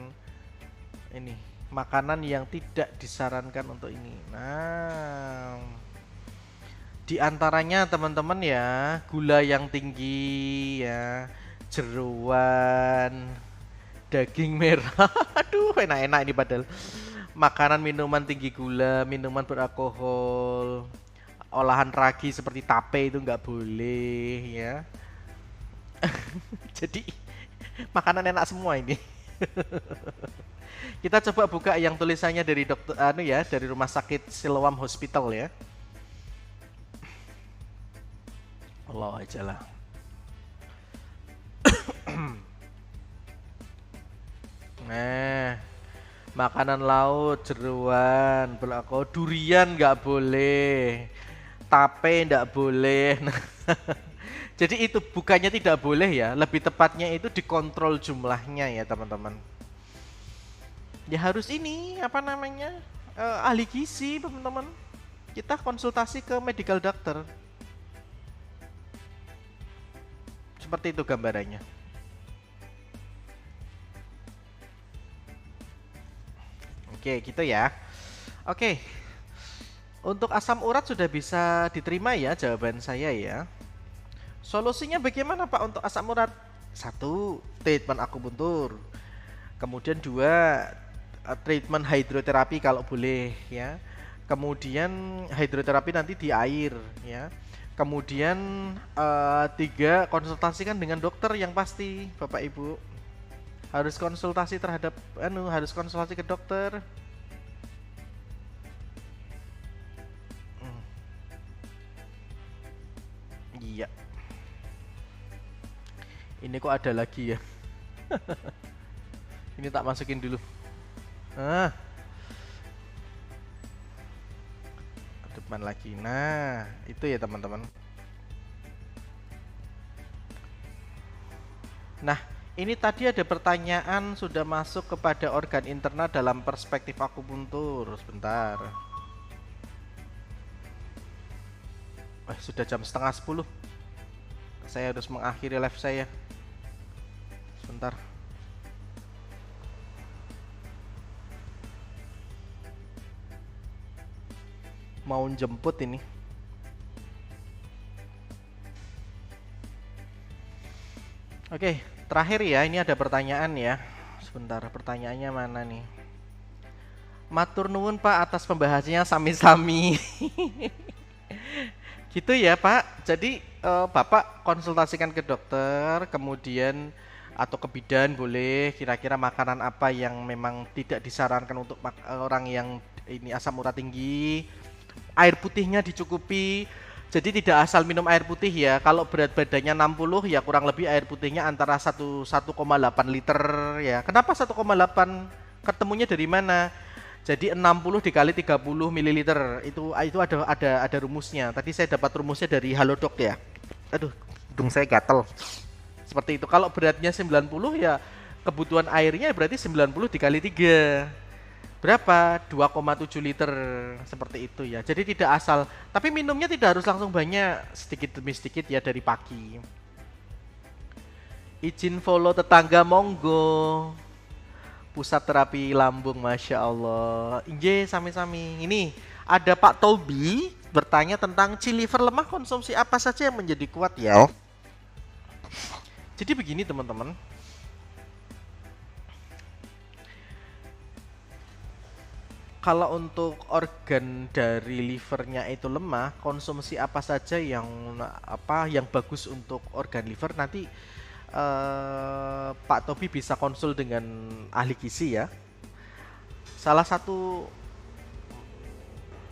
ini makanan yang tidak disarankan untuk ini. Nah, di antaranya teman-teman ya, gula yang tinggi ya, jeroan, daging merah. Aduh, enak-enak ini padahal. Makanan minuman tinggi gula, minuman beralkohol, olahan ragi seperti tape itu nggak boleh ya. Jadi makanan enak semua ini. Kita coba buka yang tulisannya dari dokter dari Rumah Sakit Siloam Hospital ya. Allah aja lah. Nah, makanan laut, jeroan, beralkohol, durian nggak boleh. Tape ndak boleh. Jadi itu bukannya tidak boleh ya, lebih tepatnya itu dikontrol jumlahnya ya teman-teman. Ya harus ini ahli gizi teman-teman. Kita konsultasi ke medical doctor. Seperti itu gambarannya. Oke, gitu ya. Oke. Untuk asam urat sudah bisa diterima ya jawaban saya ya. Solusinya bagaimana Pak untuk asam urat? 1. Treatment akupuntur. Kemudian 2. Treatment hidroterapi kalau boleh ya. Kemudian hidroterapi nanti di air ya. Kemudian 3. Konsultasikan dengan dokter yang pasti Bapak Ibu. Harus konsultasi harus konsultasi ke dokter. Iya. Ini kok ada lagi ya. Ini tak masukin dulu. Depan lagi. Nah, itu ya teman-teman. Nah, ini tadi ada pertanyaan sudah masuk kepada organ internal dalam perspektif akupuntur. Sebentar. Sudah jam 9:30. Saya harus mengakhiri live saya. Sebentar. Mau jemput ini. Oke, terakhir ya, ini ada pertanyaan ya. Sebentar, pertanyaannya mana nih? Matur nuwun Pak atas pembahasannya sami-sami. Gitu ya Pak. Jadi Bapak konsultasikan ke dokter, kemudian atau kebidan boleh. Kira-kira makanan apa yang memang tidak disarankan untuk orang yang ini asam urat tinggi. Air putihnya dicukupi. Jadi tidak asal minum air putih ya. Kalau berat badannya 60 ya kurang lebih air putihnya antara 1,8 liter ya. Kenapa 1,8? Ketemunya dari mana? Jadi 60 dikali 30 ml itu ada rumusnya. Tadi saya dapat rumusnya dari Halodoc ya. Aduh, hidung saya gatel. Seperti itu. Kalau beratnya 90 ya kebutuhan airnya berarti 90 dikali 3. Berapa? 2,7 liter seperti itu ya. Jadi tidak asal, tapi minumnya tidak harus langsung banyak, sedikit demi sedikit ya dari pagi. Izin follow tetangga monggo. Pusat terapi lambung, masya Allah. Inje sami-sami. Ini ada Pak Tobi bertanya tentang liver lemah konsumsi apa saja yang menjadi kuat ya. Jadi begini teman-teman. Kalau untuk organ dari livernya itu lemah, konsumsi apa saja yang bagus untuk organ liver nanti Pak Tobi bisa konsul dengan ahli gizi ya. Salah satu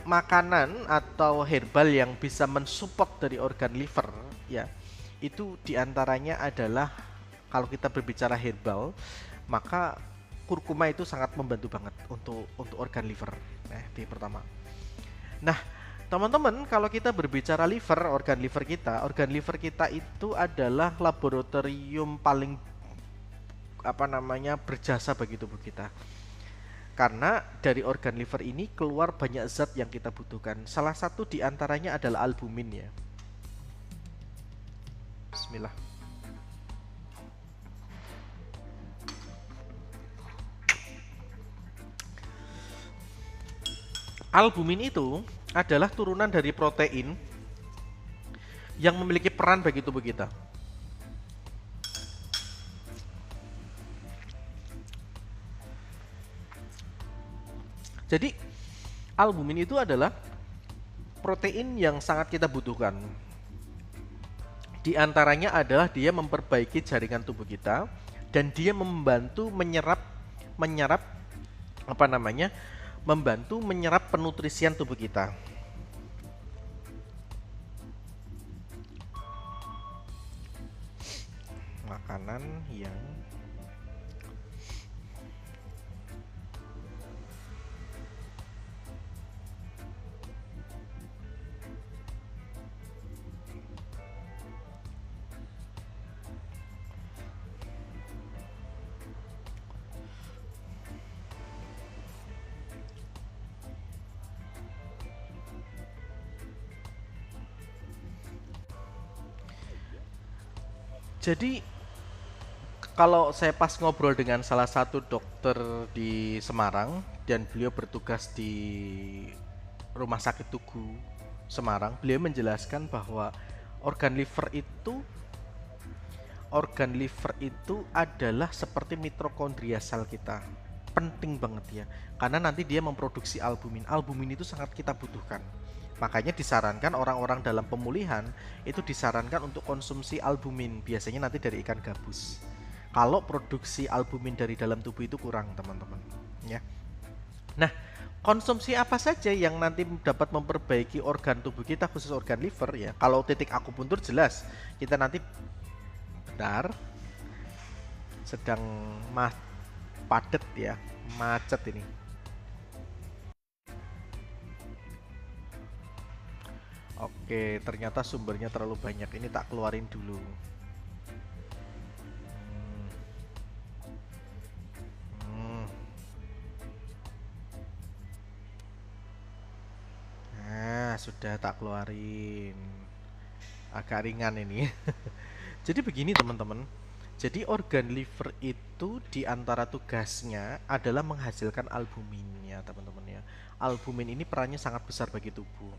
makanan atau herbal yang bisa mensupport dari organ liver ya, itu diantaranya adalah kalau kita berbicara herbal, maka kurkuma itu sangat membantu banget untuk organ liver. Nah, di pertama. Nah, teman-teman, kalau kita berbicara liver, organ liver kita itu adalah laboratorium paling berjasa bagi tubuh kita. Karena dari organ liver ini keluar banyak zat yang kita butuhkan. Salah satu diantaranya adalah albumin ya. Bismillah. Albumin itu adalah turunan dari protein yang memiliki peran bagi tubuh kita. Jadi, albumin itu adalah protein yang sangat kita butuhkan. Di antaranya adalah dia memperbaiki jaringan tubuh kita dan dia membantu membantu menyerap penutrisian tubuh kita. Makanan yang jadi kalau saya pas ngobrol dengan salah satu dokter di Semarang dan beliau bertugas di Rumah Sakit Tugu Semarang, beliau menjelaskan bahwa organ liver itu adalah seperti mitokondria sel kita. Penting banget ya, karena nanti dia memproduksi albumin. Albumin itu sangat kita butuhkan. Makanya disarankan orang-orang dalam pemulihan itu disarankan untuk konsumsi albumin, biasanya nanti dari ikan gabus. Kalau produksi albumin dari dalam tubuh itu kurang, teman-teman, ya. Nah, konsumsi apa saja yang nanti dapat memperbaiki organ tubuh kita, khusus organ liver ya. Kalau titik akupuntur jelas, kita nanti sedang padet ya, macet ini. Oke, ternyata sumbernya terlalu banyak. Ini tak keluarin dulu. Nah, sudah tak keluarin. Agak ringan ini. Jadi begini teman-teman. Jadi organ liver itu diantara tugasnya adalah menghasilkan albumin ya teman-teman ya. Albumin ini perannya sangat besar bagi tubuh.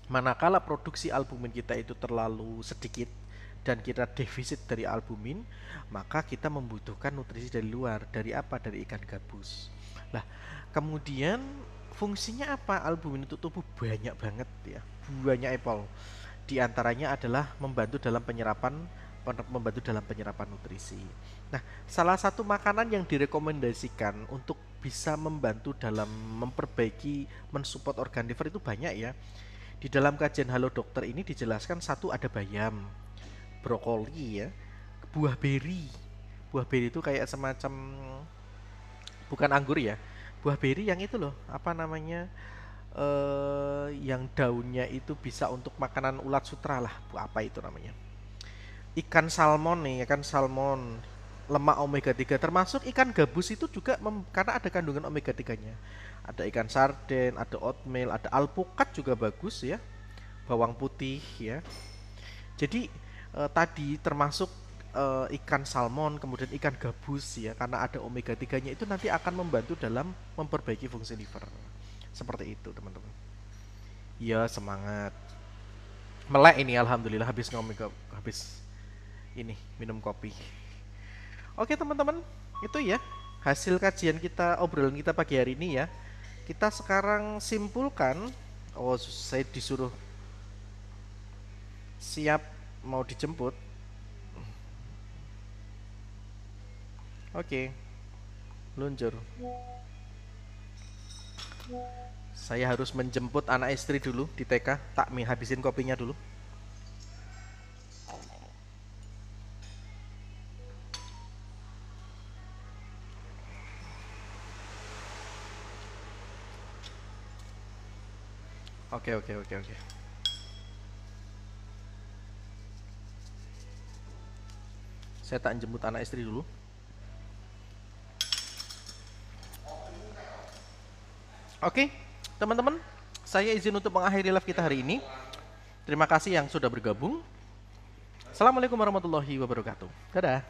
Manakala produksi albumin kita itu terlalu sedikit dan kita defisit dari albumin, maka kita membutuhkan nutrisi dari luar. Dari apa? Dari ikan gabus. Nah, kemudian fungsinya apa albumin untuk tubuh? Banyak banget ya, banyak Apple. Di antaranya adalah membantu dalam penyerapan membantu dalam penyerapan nutrisi. Nah, salah satu makanan yang direkomendasikan untuk bisa membantu dalam memperbaiki, mensupport organ liver itu banyak ya. Di dalam kajian Halo Dokter ini dijelaskan satu ada bayam, brokoli ya, buah beri. Buah beri itu kayak semacam bukan anggur ya. Buah beri yang itu loh, apa namanya? Yang daunnya itu bisa untuk makanan ulat sutra lah. Apa itu namanya? Ikan salmon nih, ikan salmon, lemak omega 3 termasuk ikan gabus itu juga karena ada kandungan omega 3-nya. Ada ikan sarden, ada oatmeal, ada alpukat juga bagus ya. Bawang putih ya. Jadi tadi termasuk ikan salmon, kemudian ikan gabus ya, karena ada omega 3-nya itu nanti akan membantu dalam memperbaiki fungsi liver. Seperti itu, teman-teman. Ya, semangat. Melek ini alhamdulillah habis ini minum kopi. Oke, teman-teman. Itu ya hasil kajian kita, obrolan kita pagi hari ini ya. Kita sekarang simpulkan. Oh, saya disuruh siap mau dijemput. Oke. Luncur. Saya harus menjemput anak istri dulu di TK. Tak habisin kopinya dulu. Oke. Saya tak jemput anak istri dulu. Oke, teman-teman, saya izin untuk mengakhiri live kita hari ini. Terima kasih yang sudah bergabung. Assalamualaikum warahmatullahi wabarakatuh. Dadah.